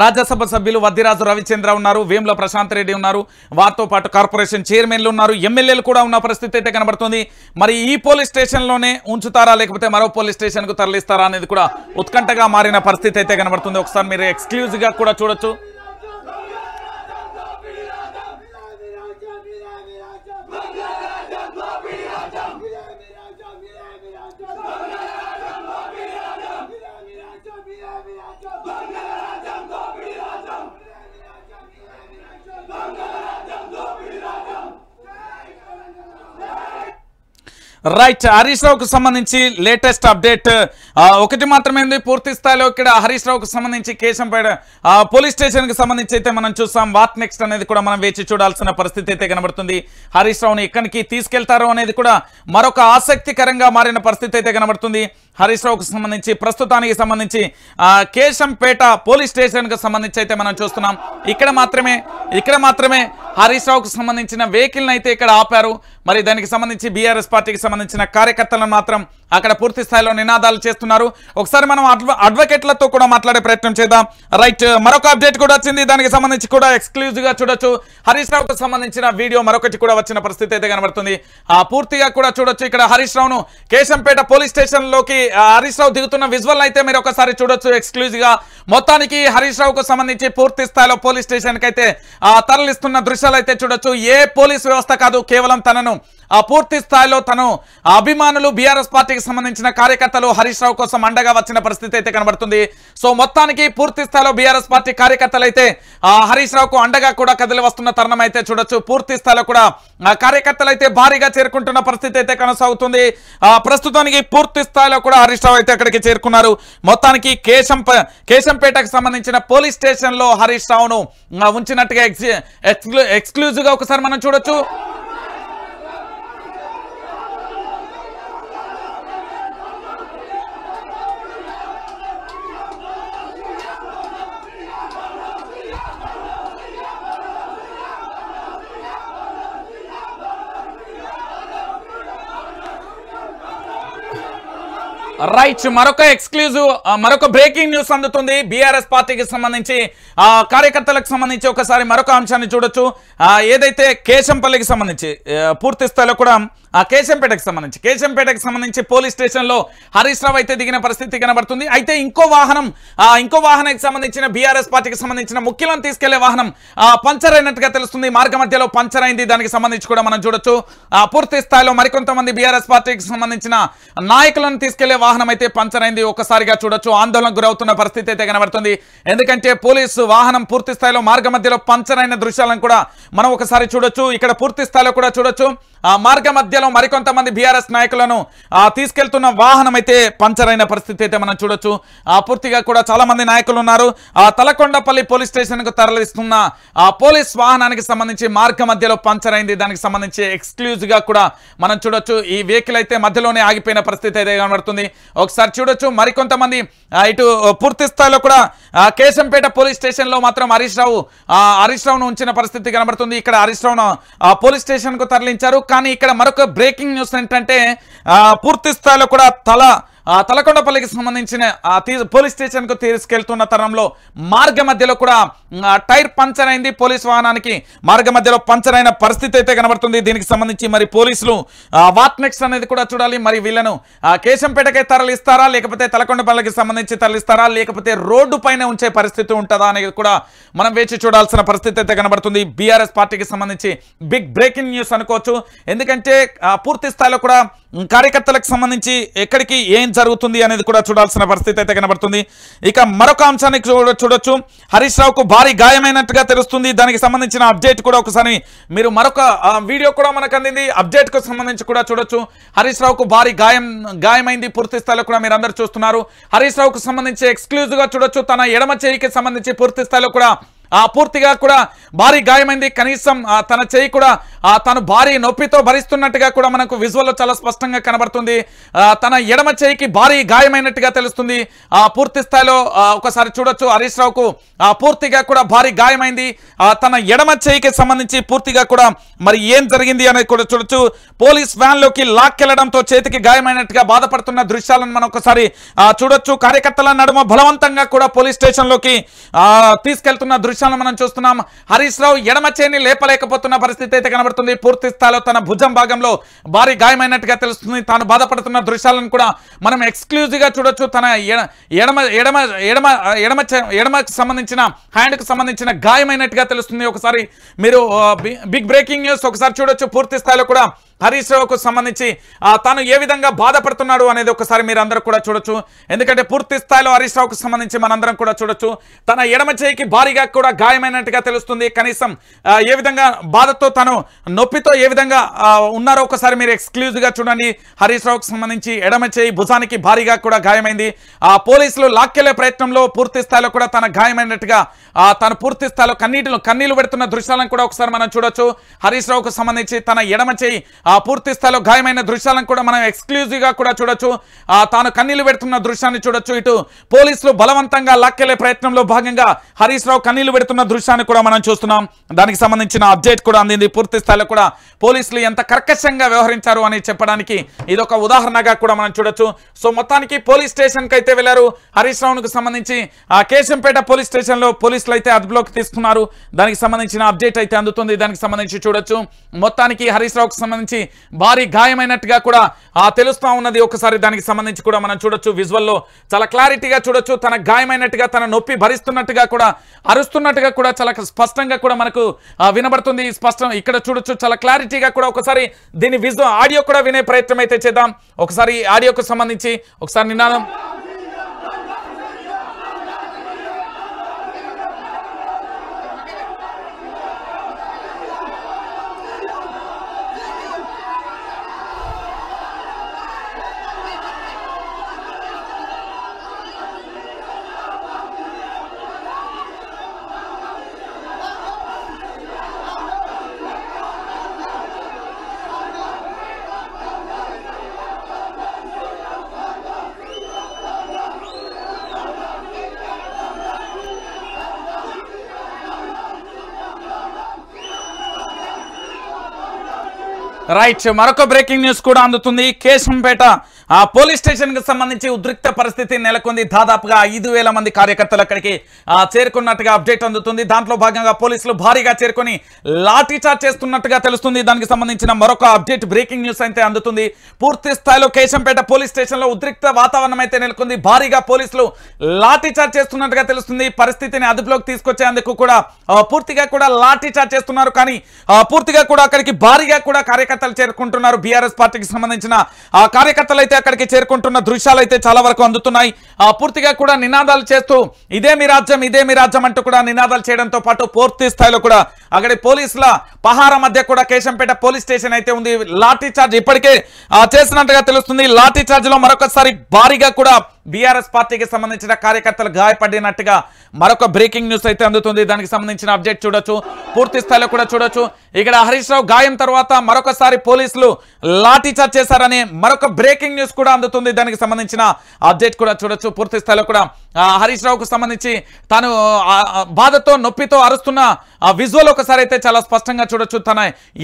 రాజ్యసభ సభ్యులు వద్దిరాజు రవిచంద్ర ఉన్నారు, వేముల ప్రశాంత్ రెడ్డి ఉన్నారు, వారితో పాటు కార్పొరేషన్ చైర్మన్లు ఉన్నారు, ఎమ్మెల్యేలు కూడా ఉన్న పరిస్థితి అయితే కనబడుతుంది. మరి ఈ పోలీస్ స్టేషన్లోనే ఉంచుతారా, లేకపోతే మరో పోలీస్ స్టేషన్కు తరలిస్తారా అనేది కూడా ఉత్కంఠగా మారిన పరిస్థితి అయితే కనబడుతుంది. ఒకసారి మీరు ఎక్స్క్లూజివ్గా కూడా చూడొచ్చు. రైట్, హరీష్ రావుకు సంబంధించి లేటెస్ట్ అప్డేట్ ఒకటి మాత్రమే ఉంది. పూర్తి స్థాయిలో ఇక్కడ హరీష్ రావుకు సంబంధించి కేశంపేట పోలీస్ స్టేషన్ కి సంబంధించి అయితే మనం చూస్తాం. వాట్ నెక్స్ట్ అనేది కూడా మనం వేచి చూడాల్సిన పరిస్థితి అయితే కనబడుతుంది. హరీష్ రావుని ఎక్కడికి తీసుకెళ్తారో అనేది కూడా మరొక ఆసక్తికరంగా మారిన పరిస్థితి అయితే కనబడుతుంది. హరీష్ రావుకు సంబంధించి ప్రస్తుతానికి సంబంధించి కేశంపేట పోలీస్ స్టేషన్ కు సంబంధించి అయితే మనం చూస్తున్నాం. ఇక్కడ మాత్రమే హరీష్ రావుకు సంబంధించిన వెహికల్ని అయితే ఇక్కడ ఆపారు. మరి దానికి సంబంధించి బీఆర్ఎస్ పార్టీకి సంబంధించిన కార్యకర్తలను మాత్రం అక్కడ పూర్తి స్థాయిలో నినాదాలు చేస్తున్నారు. ఒకసారి మనం అడ్వకేట్లతో కూడా మాట్లాడే ప్రయత్నం చేద్దాం. రైట్, మరొక అప్డేట్ కూడా వచ్చింది. దానికి సంబంధించి కూడా ఎక్స్క్లూజివ్ గా చూడొచ్చు. హరీష్ రావుకు సంబంధించిన వీడియో మరొకటి కూడా వచ్చిన పరిస్థితి అయితే కనబడుతుంది. పూర్తిగా కూడా చూడొచ్చు. ఇక్కడ హరీష్ రావును కేశంపేట పోలీస్ స్టేషన్ లోకి హరీష్ రావు దిగుతున్న విజువల్ అయితే మీరు ఒకసారి చూడొచ్చు ఎక్స్క్లూజివ్ గా. మొత్తానికి హరీష్ రావుకు సంబంధించి పూర్తి స్థాయిలో పోలీస్ స్టేషన్ కి అయితే తరలిస్తున్న దృశ్యాలు అయితే చూడొచ్చు. ఏ పోలీస్ వ్యవస్థ కాదు, కేవలం తనను పూర్తి స్థాయిలో తను అభిమానులు బీఆర్ఎస్ పార్టీకి సంబంధించిన కార్యకర్తలు హరీష్ రావు కోసం అండగా వచ్చిన పరిస్థితి అయితే కనబడుతుంది. సో మొత్తానికి పూర్తి స్థాయిలో బీఆర్ఎస్ పార్టీ కార్యకర్తలు అయితే హరీష్ రావుకు అండగా కూడా కదిలి వస్తున్న తరుణం అయితే చూడొచ్చు. పూర్తి స్థాయిలో కూడా కార్యకర్తలు అయితే భారీగా చేరుకుంటున్న పరిస్థితి అయితే కొనసాగుతుంది. ప్రస్తుతానికి పూర్తి స్థాయిలో కూడా హరీష్ రావు అయితే అక్కడికి చేరుకున్నారు. మొత్తానికి కేశంపేటకు సంబంధించిన పోలీస్ స్టేషన్ లో హరీష్ రావును ఉంచినట్టుగా ఎక్స్క్లూజివ్ గా ఒకసారి మనం చూడొచ్చు. రైట్, మరొక ఎక్స్క్లూజివ్ మరొక బ్రేకింగ్ న్యూస్ అందుతుంది. బీఆర్ఎస్ పార్టీకి సంబంధించి కార్యకర్తలకు సంబంధించి ఒకసారి మరొక అంశాన్ని చూడొచ్చు. ఏదైతే కేశంపల్లికి సంబంధించి పూర్తి స్థాయిలో కూడా కేశంపేటకు సంబంధించి పోలీస్ స్టేషన్లో హరీష్ రావు అయితే దిగిన పరిస్థితి కనబడుతుంది. అయితే ఇంకో వాహనానికి సంబంధించిన బీఆర్ఎస్ పార్టీకి సంబంధించిన ముఖ్యులను తీసుకెళ్లే వాహనం పంచర్ అయినట్టుగా తెలుస్తుంది. మార్గ మధ్యలో పంచర్ అయింది. దానికి సంబంధించి కూడా మనం చూడొచ్చు. పూర్తి స్థాయిలో మరికొంతమంది బీఆర్ఎస్ పార్టీకి సంబంధించిన నాయకులను తీసుకెళ్లే వాహనం అయితే పంచర్ అయింది. ఒక్కసారిగా చూడొచ్చు, ఆందోళనకు గురవుతున్న పరిస్థితి అయితే కనబడుతుంది. ఎందుకంటే పోలీసు వాహనం పూర్తి స్థాయిలో మార్గ మధ్యలో పంచర్ అయిన దృశ్యాలను కూడా మనం ఒకసారి చూడొచ్చు. ఇక్కడ పూర్తి స్థాయిలో కూడా చూడొచ్చు, మార్గ మధ్యలో మరికొంతమంది బీఆర్ఎస్ నాయకులను తీసుకెళ్తున్న వాహనం అయితే పంచర్ అయిన పరిస్థితి అయితే మనం చూడొచ్చు. పూర్తిగా కూడా చాలా మంది నాయకులు ఉన్నారు. తలకొండపల్లి పోలీస్ స్టేషన్ కు తరలిస్తున్న పోలీస్ వాహనానికి సంబంధించి మార్గ మధ్యలో పంచర్ అయింది. దానికి సంబంధించి ఎక్స్క్లూజివ్ గా కూడా మనం చూడొచ్చు. ఈ వెహికల్ అయితే మధ్యలోనే ఆగిపోయిన పరిస్థితి అయితే కనబడుతుంది. ఒకసారి చూడొచ్చు, మరికొంతమంది ఇటు పూర్తి స్థాయిలో కూడా కేశంపేట పోలీస్ స్టేషన్ లో మాత్రం హరీష్ రావును ఉంచిన పరిస్థితి కనబడుతుంది. ఇక్కడ హరీష్ రావును పోలీస్ స్టేషన్ కు తరలించారు. కానీ ఇక్కడ మరొక బ్రేకింగ్ న్యూస్ ఏంటంటే పూర్తి స్థాయిలో కూడా తలకొండపల్లికి సంబంధించిన పోలీస్ స్టేషన్ కు తీసుకెళ్తున్న తరంలో మార్గ మధ్యలో కూడా టైర్ పంచర్ అయింది. పోలీస్ వాహనానికి మార్గ మధ్యలో పంచర్ అయిన పరిస్థితి అయితే కనబడుతుంది. దీనికి సంబంధించి మరి పోలీసులు వాట్ నెక్స్ట్ అనేది కూడా చూడాలి. మరి వీళ్ళను కేశంపేటకే తరలిస్తారా, లేకపోతే తలకొండపల్లికి సంబంధించి తరలిస్తారా, లేకపోతే రోడ్డు పైన ఉంచే పరిస్థితి ఉంటుందా అనేది కూడా మనం వేచి చూడాల్సిన పరిస్థితి అయితే కనబడుతుంది. బీఆర్ఎస్ పార్టీకి సంబంధించి బిగ్ బ్రేకింగ్ న్యూస్ అనుకోవచ్చు. ఎందుకంటే పూర్తి స్థాయిలో కూడా కార్యకర్తలకు సంబంధించి ఎక్కడికి ఏం జరుగుతుంది అనేది కూడా చూడాల్సిన పరిస్థితి అయితే కనబడుతుంది. ఇక మరొక అంశాన్ని చూడొచ్చు, హరీష్ రావుకు భారీ గాయమైనట్టుగా తెలుస్తుంది. దానికి సంబంధించిన అప్డేట్ కూడా ఒకసారి మీరు మరొక వీడియో కూడా మనకు అందింది. అప్డేట్ కు సంబంధించి కూడా చూడొచ్చు. హరీష్ రావుకు భారీ గాయమైంది. పూర్తి స్థాయిలో కూడా మీరు అందరూ చూస్తున్నారు. హరీష్ రావుకు సంబంధించి ఎక్స్క్లూజివ్ గా చూడొచ్చు. తన ఎడమ చేయికి సంబంధించి పూర్తి స్థాయిలో కూడా పూర్తిగా కూడా భారీ గాయమైంది. కనీసం తన చేయి కూడా తను భారీ నొప్పితో భరిస్తున్నట్టుగా కూడా మనకు విజువల్లో చాలా స్పష్టంగా కనబడుతుంది. తన ఎడమ చేయికి భారీ గాయమైనట్టుగా తెలుస్తుంది. పూర్తి స్థాయిలో ఒకసారి చూడొచ్చు, హరీష్ రావుకు పూర్తిగా కూడా భారీ గాయమైంది. తన ఎడమ చేయికి సంబంధించి పూర్తిగా కూడా మరి ఏం జరిగింది అనేది కూడా చూడొచ్చు. పోలీస్ వ్యాన్ లోకి లాక్కెళ్లడంతో చేతికి గాయమైనట్టుగా బాధపడుతున్న దృశ్యాలను మనం ఒకసారి చూడొచ్చు. కార్యకర్తల నడుమ బలవంతంగా కూడా పోలీస్ స్టేషన్ లోకి తీసుకెళ్తున్న దృశ్యాలను మనం చూస్తున్నాం. హరీష్ రావు ఎడమ చేయిని లేపలేకపోతున్న పరిస్థితి అయితే కనబడుతుంది. పూర్తి స్థాయిలో తన భుజం భాగంలో భారీ గాయమైనట్టుగా తెలుస్తుంది. తాను బాధపడుతున్న దృశ్యాలను కూడా మనం ఎక్స్క్లూజివ్ గా చూడొచ్చు. తన ఎడమకు సంబంధించిన హ్యాండ్ కు సంబంధించిన గాయమైనట్టుగా తెలుస్తుంది. ఒకసారి మీరు బిగ్ బ్రేకింగ్ న్యూస్ ఒకసారి చూడొచ్చు. పూర్తి స్థాయిలో కూడా హరీష్ రావుకు సంబంధించి తాను ఏ విధంగా బాధపడుతున్నాడు అనేది ఒకసారి మీరు అందరూ కూడా చూడొచ్చు. ఎందుకంటే పూర్తి స్థాయిలో హరీష్ రావుకు సంబంధించి మనందరం కూడా చూడొచ్చు. తన ఎడమ చేయికి భారీగా కూడా గాయమైనట్టుగా తెలుస్తుంది. కనీసం ఏ విధంగా బాధతో తను నొప్పితో ఏ విధంగా ఉన్నారో ఒకసారి మీరు ఎక్స్క్లూజివ్ గా చూడండి. హరీష్ రావుకు సంబంధించి ఎడమ చేయి భుజానికి భారీగా కూడా గాయమైంది. పోలీసులు లాక్కెళ్లే ప్రయత్నంలో పూర్తి స్థాయిలో కూడా తన గాయమైనట్టుగా తను పూర్తి స్థాయిలో కన్నీళ్లు పెడుతున్న దృశ్యాలను కూడా ఒకసారి మనం చూడొచ్చు. హరీష్ రావుకు సంబంధించి తన ఎడమ చేయి పూర్తి స్థాయిలో గాయమైన దృశ్యాలను కూడా మనం ఎక్స్క్లూజివ్ గా కూడా చూడొచ్చు. తాను కన్నీళ్లు పెడుతున్న దృశ్యాన్ని చూడొచ్చు. ఇటు పోలీసులు బలవంతంగా లాక్కెళ్లే ప్రయత్నంలో భాగంగా హరీష్ రావు కన్నీళ్లు పెడుతున్న దృశ్యాన్ని కూడా మనం చూస్తున్నాం. దానికి సంబంధించిన అప్డేట్ కూడా అందింది. పూర్తి స్థాయిలో కూడా పోలీసులు ఎంత కర్కశంగా వ్యవహరించారు అని చెప్పడానికి ఇదొక ఉదాహరణగా కూడా మనం చూడొచ్చు. సో మొత్తానికి పోలీస్ స్టేషన్ కి అయితే వెళ్లారు. హరీష్ రావుకు సంబంధించి కేశంపేట పోలీస్ స్టేషన్ లో పోలీసులు అయితే అదుపులోకి తీసుకున్నారు. దానికి సంబంధించిన అప్డేట్ అయితే అందుతుంది. దానికి సంబంధించి చూడొచ్చు. మొత్తానికి హరీష్ రావుకు సంబంధించి భారీ గాయమైనట్టుగా కూడా తెలుస్తా ఉన్నది. ఒకసారి దానికి సంబంధించి కూడా మనం చూడొచ్చు. విజువల్లో చాలా క్లారిటీగా చూడొచ్చు. తన గాయమైనట్టుగా తన నొప్పి భరిస్తున్నట్టుగా కూడా అరుస్తున్నట్టుగా కూడా చాలా స్పష్టంగా కూడా మనకు వినబడుతుంది. స్పష్టం ఇక్కడ చూడొచ్చు చాలా క్లారిటీగా కూడా. ఒకసారి దీని ఆడియో కూడా వినే ప్రయత్నం అయితే చేద్దాం. ఒకసారి ఆడియోకు సంబంధించి ఒకసారి నినాదం. రైట్, మరొక బ్రేకింగ్ న్యూస్ కూడా అందుతుంది. కేశంపేట పోలీస్ స్టేషన్ కు సంబంధించి ఉద్రిక్త పరిస్థితి నెలకొంది. దాదాపుగా 5,000 మంది కార్యకర్తలు అక్కడికి చేరుకున్నట్టుగా అప్డేట్ అందుతుంది. దాంట్లో భాగంగా పోలీసులు భారీగా చేరుకొని లాఠీ చార్జ్ చేస్తున్నట్టుగా తెలుస్తుంది. దానికి సంబంధించిన మరొక అప్డేట్ బ్రేకింగ్ న్యూస్ అయితే అందుతుంది. పూర్తి స్థాయిలో కేశంపేట పోలీస్ స్టేషన్ లో ఉద్రిక్త వాతావరణం అయితే నెలకొంది. భారీగా పోలీసులు లాఠీ చార్జ్ చేస్తున్నట్టుగా తెలుస్తుంది. పరిస్థితిని అదుపులోకి తీసుకొచ్చేందుకు కూడా పూర్తిగా కూడా లాఠీ చార్జ్ చేస్తున్నారు. కానీ పూర్తిగా కూడా అక్కడికి భారీగా కూడా కార్యకర్తలు చేరుకుంటున్నారు. బీఆర్ఎస్ పార్టీకి సంబంధించిన కార్యకర్తలు అయితే అక్కడికి చేరుకుంటున్న దృశ్యాలు అయితే చాలా వరకు అందుతున్నాయి. పూర్తిగా కూడా నినాదాలు చేస్తూ ఇదే మీ రాజ్యం, ఇదే మీ రాజ్యం అంటూ కూడా నినాదాలు చేయడంతో పాటు పూర్తి స్థాయిలో కూడా అక్కడి పోలీసుల పహారా మధ్య కూడా కేశంపేట పోలీస్ స్టేషన్ అయితే ఉంది. లాఠీ చార్జ్ ఇప్పటికే చేసినట్టుగా తెలుస్తుంది. లాఠీ చార్జ్ లో మరొకసారి భారీగా కూడా బీఆర్ఎస్ పార్టీకి సంబంధించిన కార్యకర్తలు గాయపడినట్టుగా మరొక బ్రేకింగ్ న్యూస్ అయితే అందుతుంది. దానికి సంబంధించిన అప్డేట్ చూడొచ్చు, పూర్తి స్థాయిలో కూడా చూడొచ్చు. ఇక్కడ హరీష్ రావు గాయం తర్వాత మరొకసారి పోలీసులు లాఠీ చార్జ్ చేశారనే మరొక బ్రేకింగ్ న్యూస్ కూడా అందుతుంది. దానికి సంబంధించిన అప్డేట్ కూడా చూడొచ్చు. పూర్తి స్థాయిలో కూడా హరీష్ రావుకు సంబంధించి తాను బాధతో నొప్పితో అరుస్తున్న విజువల్ ఒకసారి అయితే చాలా స్పష్టంగా చూడొచ్చు. తన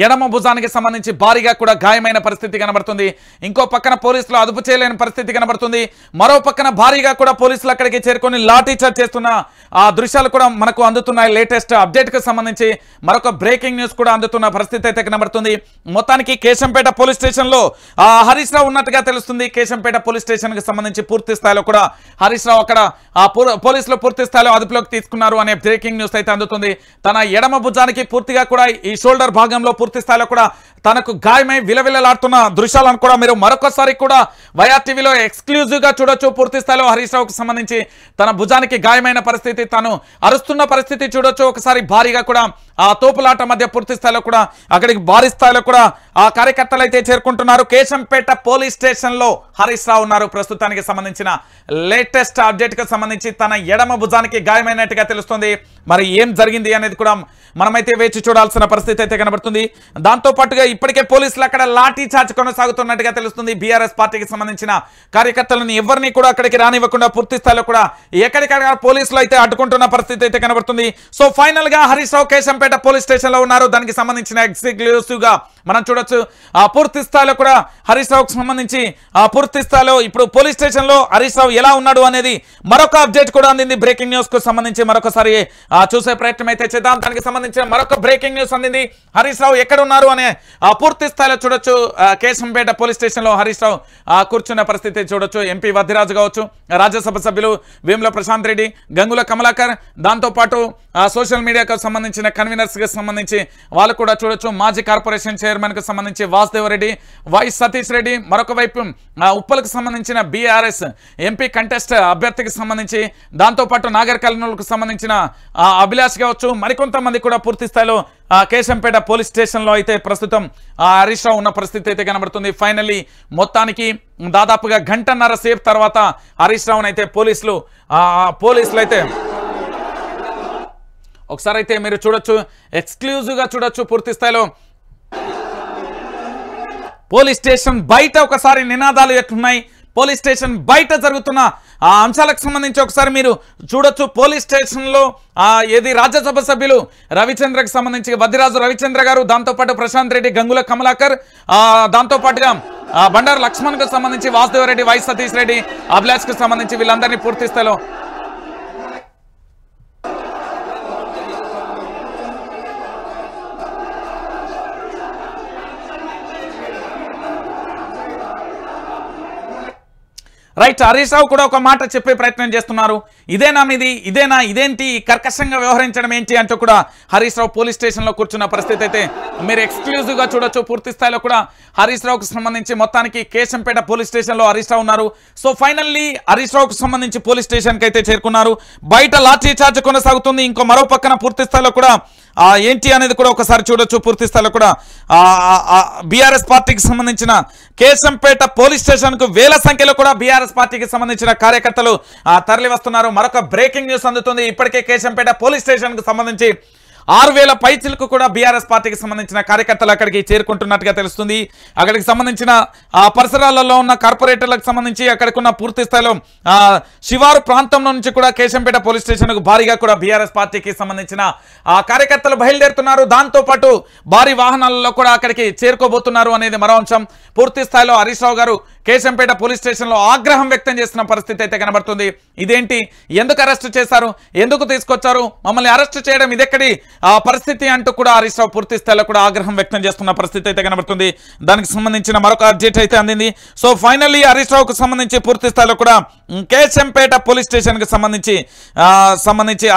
ఎడమ భుజానికి సంబంధించి భారీగా కూడా గాయమైన పరిస్థితి కనబడుతుంది. ఇంకో పక్కన పోలీసులు అదుపు చేయలేని పరిస్థితి కనబడుతుంది. మరో పక్కన భారీగా కూడా పోలీసులు అక్కడికి చేరుకొని లాఠీ చార్జ్ చేస్తున్న దృశ్యాలు కూడా మనకు అందుతున్నాయి. లేటెస్ట్ అప్డేట్ కు సంబంధించి మరొక బ్రేకింగ్ న్యూస్ కూడా అందుతున్న పరిస్థితి అయితే కనబడుతుంది. మొత్తానికి కేశంపేట పోలీస్ స్టేషన్ లో హరీష్ రావు ఉన్నట్టుగా తెలుస్తుంది. కేశంపేట పోలీస్ స్టేషన్ కి సంబంధించి పూర్తి స్థాయిలో కూడా హరీష్ రావు అక్కడ పోలీసులు పూర్తి స్థాయిలో అదుపులోకి తీసుకున్నారు అనే బ్రేకింగ్ న్యూస్ అయితే అందుతుంది. తన ఎడమ భుజానికి పూర్తిగా కూడా ఈ షోల్డర్ భాగంలో పూర్తి స్థాయిలో కూడా తనకు గాయమై విలవిలలాడుతున్న దృశ్యాలను కూడా మీరు మరొకసారి కూడా వైఆర్ టీవీలో ఎక్స్క్లూజివ్ గా చూడొచ్చు. పూర్తి స్థాయిలో హరీష్ రావుకు సంబంధించి తన భుజానికి గాయమైన పరిస్థితి, తను అరుస్తున్న పరిస్థితి చూడొచ్చు. ఒకసారి భారీగా కూడా ఆ తోపులాట మధ్య పూర్తి స్థాయిలో కూడా అక్కడికి భారీ స్థాయిలో కూడా ఆ కార్యకర్తలు అయితే చేరుకుంటున్నారు. కేశంపేట పోలీస్ స్టేషన్ లో హరీష్ రావు ఉన్నారు. ప్రస్తుతానికి సంబంధించిన లేటెస్ట్ అప్డేట్ కు సంబంధించి తన ఎడమ భుజానికి గాయమైనట్టుగా తెలుస్తుంది. మరి ఏం జరిగింది అనేది కూడా మనమైతే వేచి చూడాల్సిన పరిస్థితి అయితే కనబడుతుంది. దాంతో పాటుగా ఇప్పటికే పోలీసులు అక్కడ లాఠీ చార్జ్ కొనసాగుతున్నట్టుగా తెలుస్తుంది. బీఆర్ఎస్ పార్టీకి సంబంధించిన కార్యకర్తలను ఎవరిని కూడా అక్కడికి రానివ్వకుండా పూర్తి స్థాయిలో కూడా ఎక్కడికక్కడ పోలీసులు అయితే అడ్డుకుంటున్న పరిస్థితి అయితే కనబడుతుంది. సో ఫైనల్ గా హరీష్ రావు కేశంపేట పోలీస్ స్టేషన్ లో ఉన్నారు. దానికి సంబంధించిన ఎగ్జిక్యూటివ్ గా మనం చూడొచ్చు. పూర్తి స్థాయిలో కూడా హరీష్ రావుకు సంబంధించి పూర్తి స్థాయిలో ఇప్పుడు పోలీస్ స్టేషన్ లో హరీష్ రావు ఎలా ఉన్నాడు అనేది మరొక అప్డేట్ కూడా అందింది. బ్రేకింగ్ న్యూస్ కు సంబంధించి మరొకసారి చూసే ప్రయత్నం అయితే చేద్దాం. దానికి సంబంధించిన మరొక బ్రేకింగ్ న్యూస్ అందింది. హరీష్ రావు ఎక్కడ ఉన్నారు అనే పూర్తి స్థాయిలో చూడొచ్చు. కేశంపేట పోలీస్ స్టేషన్ లో హరీష్ రావు కూర్చున్న పరిస్థితి చూడొచ్చు. ఎంపీ వద్దిరాజు కావచ్చు, రాజ్యసభ సభ్యులు వేముల ప్రశాంత్ రెడ్డి, గంగుల కమలాకర్, దాంతో పాటు సోషల్ మీడియాకు సంబంధించిన కన్వీనర్స్ కి సంబంధించి వాళ్ళు కూడా చూడొచ్చు. మాజీ కార్పొరేషన్ చైర్మన్ కు సంబంధించి వాసుదేవరెడ్డి, వై సతీష్ రెడ్డి, మరొక వైపు ఉప్పలకు సంబంధించిన బీఆర్ఎస్ ఎంపీ కంటెస్ట్ అభ్యర్థికి సంబంధించి, దాంతో పాటు నాగర్ కర్నూలుకు సంబంధించిన అభిలాష్ కావచ్చు, మరికొంతమంది కూడా పూర్తి స్థాయిలో కేశంపేట పోలీస్ స్టేషన్ లో అయితే ప్రస్తుతం హరీష్ రావు ఉన్న పరిస్థితి అయితే కనబడుతుంది. ఫైనల్లీ మొత్తానికి దాదాపుగా గంటన్నర సేపు తర్వాత హరీష్ రావును అయితే పోలీసులు అయితే ఒకసారి అయితే మీరు చూడొచ్చు, ఎక్స్క్లూజివ్ గా చూడొచ్చు. పూర్తి స్థాయిలో పోలీస్ స్టేషన్ బయట ఒకసారి నినాదాలు ఎట్లున్నాయి, పోలీస్ స్టేషన్ బయట జరుగుతున్న ఆ అంశాలకు సంబంధించి ఒకసారి మీరు చూడొచ్చు. పోలీస్ స్టేషన్లో ఏది రాజ్యసభ సభ్యులు రవిచంద్రకు సంబంధించి వద్దిరాజు రవిచంద్ర గారు, దాంతోపాటు ప్రశాంత్ రెడ్డి, గంగుల కమలాకర్, దాంతోపాటుగా బండారు లక్ష్మణ్కు సంబంధించి వాసుదేవరెడ్డి, వై సతీష్ రెడ్డి, అభిలాష్కు సంబంధించి వీళ్ళందరినీ పూర్తి స్థాయిలో రైట్. హరీష్ రావు కూడా ఒక మాట చెప్పే ప్రయత్నం చేస్తున్నారు. ఇదేనా మీది, ఇదేనా, ఇదేంటి కర్కశంగా వ్యవహరించడం ఏంటి అంటూ కూడా హరీష్ రావు పోలీస్ స్టేషన్లో కూర్చున్న పరిస్థితి అయితే మీరు ఎక్స్క్లూజివ్గా చూడొచ్చు. పూర్తి స్థాయిలో కూడా హరీష్ రావుకు సంబంధించి మొత్తానికి కేశంపేట పోలీస్ స్టేషన్లో హరీష్ రావు ఉన్నారు. సో ఫైనల్లీ హరీష్ రావుకు సంబంధించి పోలీస్ స్టేషన్కి అయితే చేరుకున్నారు. బయట లాఠీ చార్జ్ కొనసాగుతుంది. ఇంకో మరో పక్కన పూర్తి స్థాయిలో కూడా ఏంటి అనేది కూడా ఒకసారి చూడొచ్చు. పూర్తి స్థాయిలో కూడా బీఆర్ఎస్ పార్టీకి సంబంధించిన కేశంపేట పోలీస్ స్టేషన్ కు వేల సంఖ్యలో కూడా బీఆర్ఎస్ పార్టీకి సంబంధించిన కార్యకర్తలు తరలి వస్తున్నారు. మరొక బ్రేకింగ్ న్యూస్ అందుతుంది. ఇప్పటికే కేశంపేట పోలీస్ స్టేషన్ కు సంబంధించి 6,000 పైచిలకు కూడా బీఆర్ఎస్ పార్టీకి సంబంధించిన కార్యకర్తలు అక్కడికి చేరుకుంటున్నట్టుగా తెలుస్తుంది. అక్కడికి సంబంధించిన పరిసరాలలో ఉన్న కార్పొరేటర్లకు సంబంధించి అక్కడికున్న పూర్తి స్థాయిలో శివారు ప్రాంతం నుంచి కూడా కేశంపేట పోలీస్ స్టేషన్కు భారీగా కూడా బీఆర్ఎస్ పార్టీకి సంబంధించిన కార్యకర్తలు బయలుదేరుతున్నారు. దాంతోపాటు భారీ వాహనాలలో కూడా అక్కడికి చేరుకోబోతున్నారు అనేది మరో అంశం. పూర్తి స్థాయిలో హరీష్ రావు గారు కేశంపేట పోలీస్ స్టేషన్లో ఆగ్రహం వ్యక్తం చేస్తున్న పరిస్థితి అయితే కనబడుతుంది. ఇదేంటి, ఎందుకు అరెస్ట్ చేశారు, ఎందుకు తీసుకొచ్చారు, మమ్మల్ని అరెస్ట్ చేయడం ఇదెక్కడి పరిస్థితి అంటూ కూడా హరీష్ రావు పూర్తి స్థాయిలో కూడా ఆగ్రహం వ్యక్తం చేస్తున్న పరిస్థితి అయితే కనబడుతుంది. దానికి సంబంధించిన మరొక అప్డేట్ అయితే అందింది. సో ఫైనల్లీ హరీష్ రావుకు సంబంధించి పూర్తి స్థాయిలో కూడా కేశంపేట పోలీస్ స్టేషన్కి సంబంధించి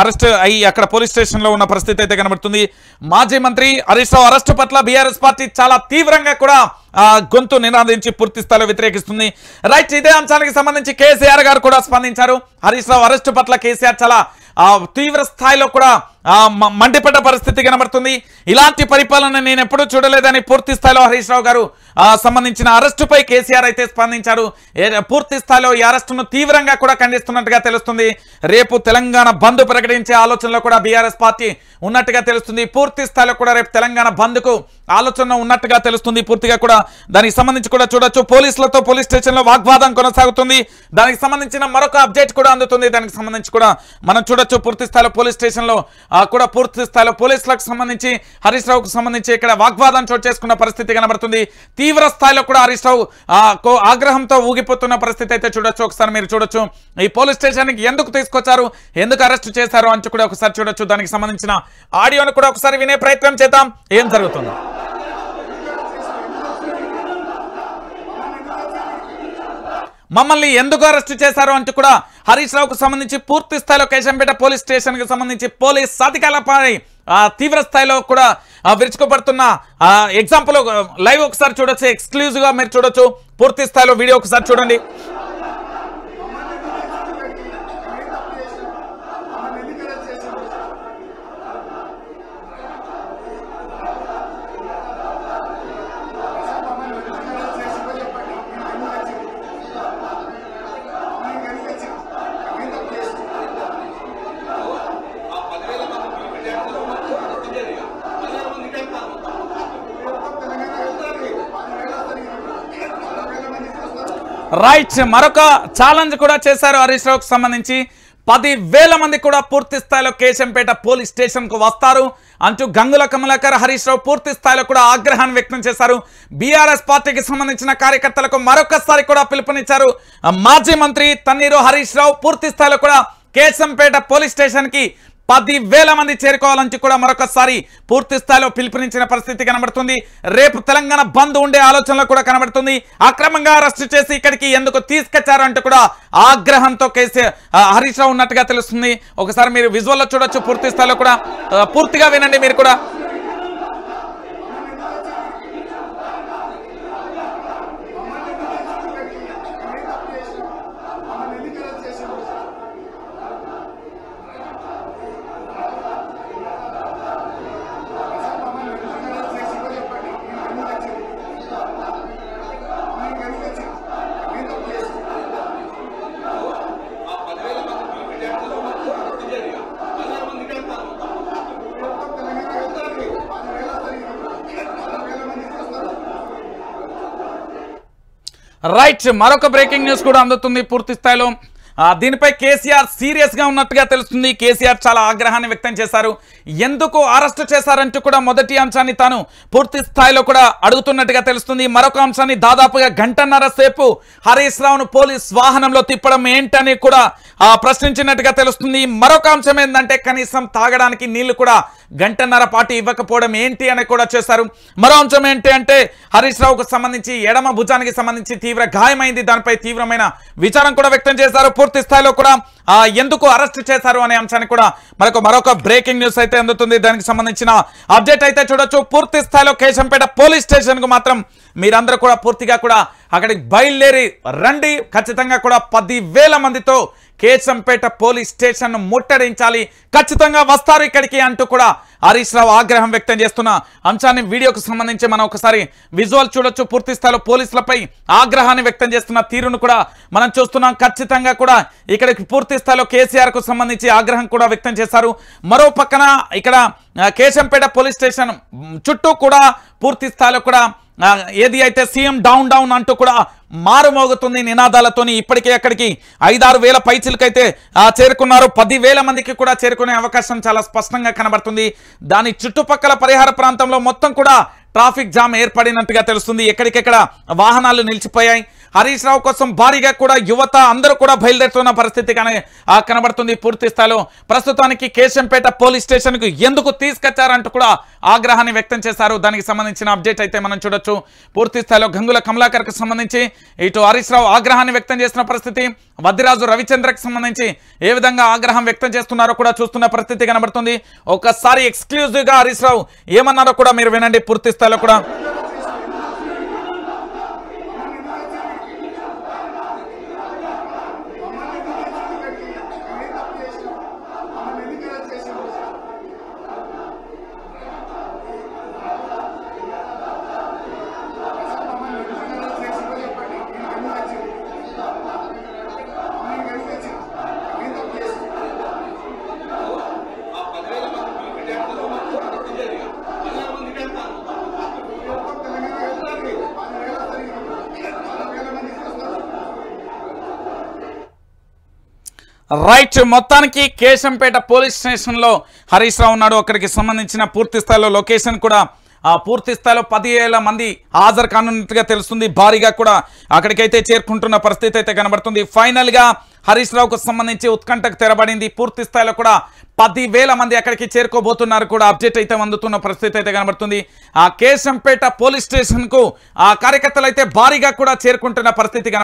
అరెస్ట్ అయ్యి అక్కడ పోలీస్ స్టేషన్లో ఉన్న పరిస్థితి అయితే కనబడుతుంది. మాజీ మంత్రి హరీష్ రావు అరెస్టు పట్ల బీఆర్ఎస్ పార్టీ చాలా తీవ్రంగా కూడా గొంతు నినాదించి పూర్తి స్థాయిలో వ్యతిరేకిస్తుంది. రైట్, ఇదే అంశానికి సంబంధించి కేసీఆర్ గారు కూడా స్పందించారు. హరీష్ రావు అరెస్టు పట్ల కేసీఆర్ చాలా తీవ్ర స్థాయిలో కూడా మండిపడ్డ పరిస్థితి కనబడుతుంది. ఇలాంటి పరిపాలన నేను ఎప్పుడూ చూడలేదని పూర్తి స్థాయిలో హరీష్ రావు గారు సంబంధించిన అరెస్టుపై కేసీఆర్ అయితే స్పందించారు. పూర్తి స్థాయిలో ఈ అరెస్టును తీవ్రంగా కూడా ఖండిస్తున్నట్టుగా తెలుస్తుంది. రేపు తెలంగాణ బంద్ ప్రకటించే ఆలోచనలో కూడా బీఆర్ఎస్ పార్టీ ఉన్నట్టుగా తెలుస్తుంది. పూర్తి స్థాయిలో కూడా రేపు తెలంగాణ బంద్కు ఆలోచన ఉన్నట్టుగా తెలుస్తుంది. పూర్తిగా కూడా దానికి సంబంధించి కూడా చూడొచ్చు. పోలీసులతో పోలీస్ స్టేషన్లో వాగ్వాదం కొనసాగుతుంది. దానికి సంబంధించిన మరొక అప్డేట్ కూడా అందుతుంది. దానికి సంబంధించి కూడా మనం చూడొచ్చు. పూర్తి స్థాయిలో పోలీస్ స్టేషన్లో కూడా పూర్తి స్థాయిలో పోలీసులకు సంబంధించి హరీష్ రావుకు సంబంధించి ఇక్కడ వాగ్వాదం చోటు చేసుకున్న పరిస్థితి కనబడుతుంది. తీవ్ర స్థాయిలో కూడా హరీష్ రావు ఆగ్రహంతో ఊగిపోతున్న పరిస్థితి అయితే చూడొచ్చు. ఒకసారి మీరు చూడొచ్చు. ఈ పోలీస్ స్టేషన్కి ఎందుకు తీసుకొచ్చారు, ఎందుకు అరెస్ట్ చేశారు అని కూడా ఒకసారి చూడొచ్చు. దానికి సంబంధించిన ఆడియోను కూడా ఒకసారి వినే ప్రయత్నం చేద్దాం. ఏం జరుగుతుంది? మమ్మల్ని ఎందుకు అరెస్ట్ చేశారు అంటూ కూడా హరీష్ రావుకు సంబంధించి పూర్తి స్థాయిలో కేశంపేట పోలీస్ స్టేషన్కి సంబంధించి పోలీస్ అధికారులపై తీవ్ర స్థాయిలో కూడా విరుచుకుపడుతున్న ఎగ్జాంపుల్ లైవ్ ఒకసారి చూడొచ్చు. ఎక్స్క్లూజివ్గా మీరు చూడొచ్చు. పూర్తి స్థాయిలో వీడియో ఒకసారి చూడండి. రైట్, మరొక ఛాలెంజ్ కూడా చేశారు హరీష్ రావుకు సంబంధించి. 10,000 మంది కూడా పూర్తి స్థాయిలో కేశంపేట పోలీస్ స్టేషన్కు వస్తారు అంటూ గంగుల కమలాకర్ హరీష్ రావు పూర్తి స్థాయిలో కూడా ఆగ్రహాన్ని వ్యక్తం చేశారు. బీఆర్ఎస్ పార్టీకి సంబంధించిన కార్యకర్తలకు మరొకసారి కూడా పిలుపునిచ్చారు. మాజీ మంత్రి తన్నీరు హరీష్ రావు పూర్తి స్థాయిలో కూడా కేశంపేట పోలీస్ స్టేషన్కి 10,000 మంది చేరుకోవాలని కూడా మరొకసారి పూర్తి స్థాయిలో పిలుపునిచ్చిన పరిస్థితి కనబడుతుంది. రేపు తెలంగాణ బంద్ ఉండే ఆలోచనలో కూడా కనబడుతుంది. అక్రమంగా అరెస్టు చేసి ఇక్కడికి ఎందుకు తీసుకొచ్చారు అంటూ కూడా ఆగ్రహంతో హరీష్ రావు ఉన్నట్టుగా తెలుస్తుంది. ఒకసారి మీరు విజువల్లో చూడొచ్చు. పూర్తి స్థాయిలో కూడా పూర్తిగా వినండి మీరు కూడా. రైట్, మరొక బ్రేకింగ్ న్యూస్ కూడా అందుతుంది పూర్తి స్థాయిలో. దీనిపై కేసీఆర్ సీరియస్గా ఉన్నట్టుగా తెలుస్తుంది. కేసీఆర్ చాలా ఆగ్రహాన్ని వ్యక్తం చేశారు. ఎందుకు అరెస్టు చేశారంటూ కూడా మొదటి అంశాన్ని తాను పూర్తి స్థాయిలో కూడా అడుగుతున్నట్టుగా తెలుస్తుంది. మరొక అంశాన్ని దాదాపుగా గంటన్నర సేపు హరీష్ రావును పోలీస్ వాహనంలో తిప్పడం ఏంటని కూడా ప్రశ్నించినట్టుగా తెలుస్తుంది. మరొక అంశం ఏంటంటే కనీసం తాగడానికి నీళ్లు కూడా గంటన్నర పాటు ఇవ్వకపోవడం ఏంటి అని కూడా చేశారు. మరో అంశం ఏంటి అంటే హరీష్ రావుకు సంబంధించి ఎడమ భుజానికి సంబంధించి తీవ్ర గాయమైంది. దానిపై తీవ్రమైన విచారం కూడా వ్యక్తం చేశారు. పూర్తి స్థాయిలో కూడా ఎందుకు అరెస్ట్ చేశారు అనే అంశాన్ని కూడా మరొక బ్రేకింగ్ న్యూస్ అయితే అందుతుంది. దానికి సంబంధించిన అప్డేట్ అయితే చూడొచ్చు. పూర్తి స్థాయిలో కేశంపేట పోలీస్ స్టేషన్ కు మాత్రం మీరందరూ కూడా పూర్తిగా కూడా అక్కడికి బయలుదేరి రండి. ఖచ్చితంగా కూడా 10,000 మందితో కేశంపేట పోలీస్ స్టేషన్ ముట్టడించాలి, ఖచ్చితంగా వస్తారు ఇక్కడికి అంటూ కూడా హరీష్ రావు ఆగ్రహం వ్యక్తం చేస్తున్న అంశాన్ని వీడియోకు సంబంధించి మనం ఒకసారి విజువల్ చూడొచ్చు. పూర్తి స్థాయిలో పోలీసులపై ఆగ్రహాన్ని వ్యక్తం చేస్తున్న తీరును కూడా మనం చూస్తున్నాం. ఖచ్చితంగా కూడా ఇక్కడికి పూర్తి స్థాయిలో కేసీఆర్ కు సంబంధించి ఆగ్రహం కూడా వ్యక్తం చేశారు. మరో పక్కన ఇక్కడ కేశంపేట పోలీస్ స్టేషన్ చుట్టూ కూడా పూర్తి స్థాయిలో కూడా ఏది అయితే సీఎం డౌన్ డౌన్ అంటూ కూడా మారుమోగుతుంది నినాదాలతోని. ఇప్పటికే అక్కడికి 5-6 వేల పైచిలకైతే చేరుకున్నారు. 10,000 మందికి కూడా చేరుకునే అవకాశం చాలా స్పష్టంగా కనబడుతుంది. దాని చుట్టుపక్కల పరిహార ప్రాంతంలో మొత్తం కూడా ట్రాఫిక్ జామ్ ఏర్పడినట్టుగా తెలుస్తుంది. ఎక్కడికెక్కడ వాహనాలు నిలిచిపోయాయి. హరీష్ రావు కోసం భారీగా కూడా యువత అందరూ కూడా బయలుదేరుతున్న పరిస్థితి కనబడుతుంది పూర్తి స్థాయిలో. ప్రస్తుతానికి కేశంపేట పోలీస్ స్టేషన్కు ఎందుకు తీసుకొచ్చారంటూ కూడా ఆగ్రహాన్ని వ్యక్తం చేశారు. దానికి సంబంధించిన అప్డేట్ అయితే మనం చూడొచ్చు. పూర్తి స్థాయిలో గంగుల కమలాకర్కు సంబంధించి ఇటు హరీష్ రావు ఆగ్రహాన్ని వ్యక్తం చేసిన పరిస్థితి, వద్దిరాజు రవిచంద్రకు సంబంధించి ఏ విధంగా ఆగ్రహం వ్యక్తం చేస్తున్నారో కూడా చూస్తున్న పరిస్థితి కనబడుతుంది. ఒకసారి ఎక్స్క్లూజివ్ గా హరీష్ రావు ఏమన్నారో కూడా మీరు వినండి పూర్తి స్థాయిలో కూడా. రైట్, మొత్తానికి కేశంపేట పోలీస్ స్టేషన్లో హరీష్ రావు ఉన్నాడు. అక్కడికి సంబంధించిన పూర్తి స్థాయిలో లొకేషన్ కూడా పూర్తి స్థాయిలో 10,000 మంది హాజరు కానున్నట్టుగా తెలుస్తుంది. భారీగా కూడా అక్కడికైతే చేరుకుంటున్న పరిస్థితి అయితే కనబడుతుంది. ఫైనల్గా హరీష్ రావుకు సంబంధించి ఉత్కంఠకు తెరబడింది. పూర్తి స్థాయిలో కూడా 10,000 మంది అక్కడికి చేరుకోబోతున్నారు కూడా అప్డేట్ అయితే అందుతున్న పరిస్థితి అయితే కనబడుతుంది. ఆ కేశంపేట పోలీస్ స్టేషన్కు ఆ కార్యకర్తలు అయితే భారీగా కూడా చేరుకుంటున్న పరిస్థితి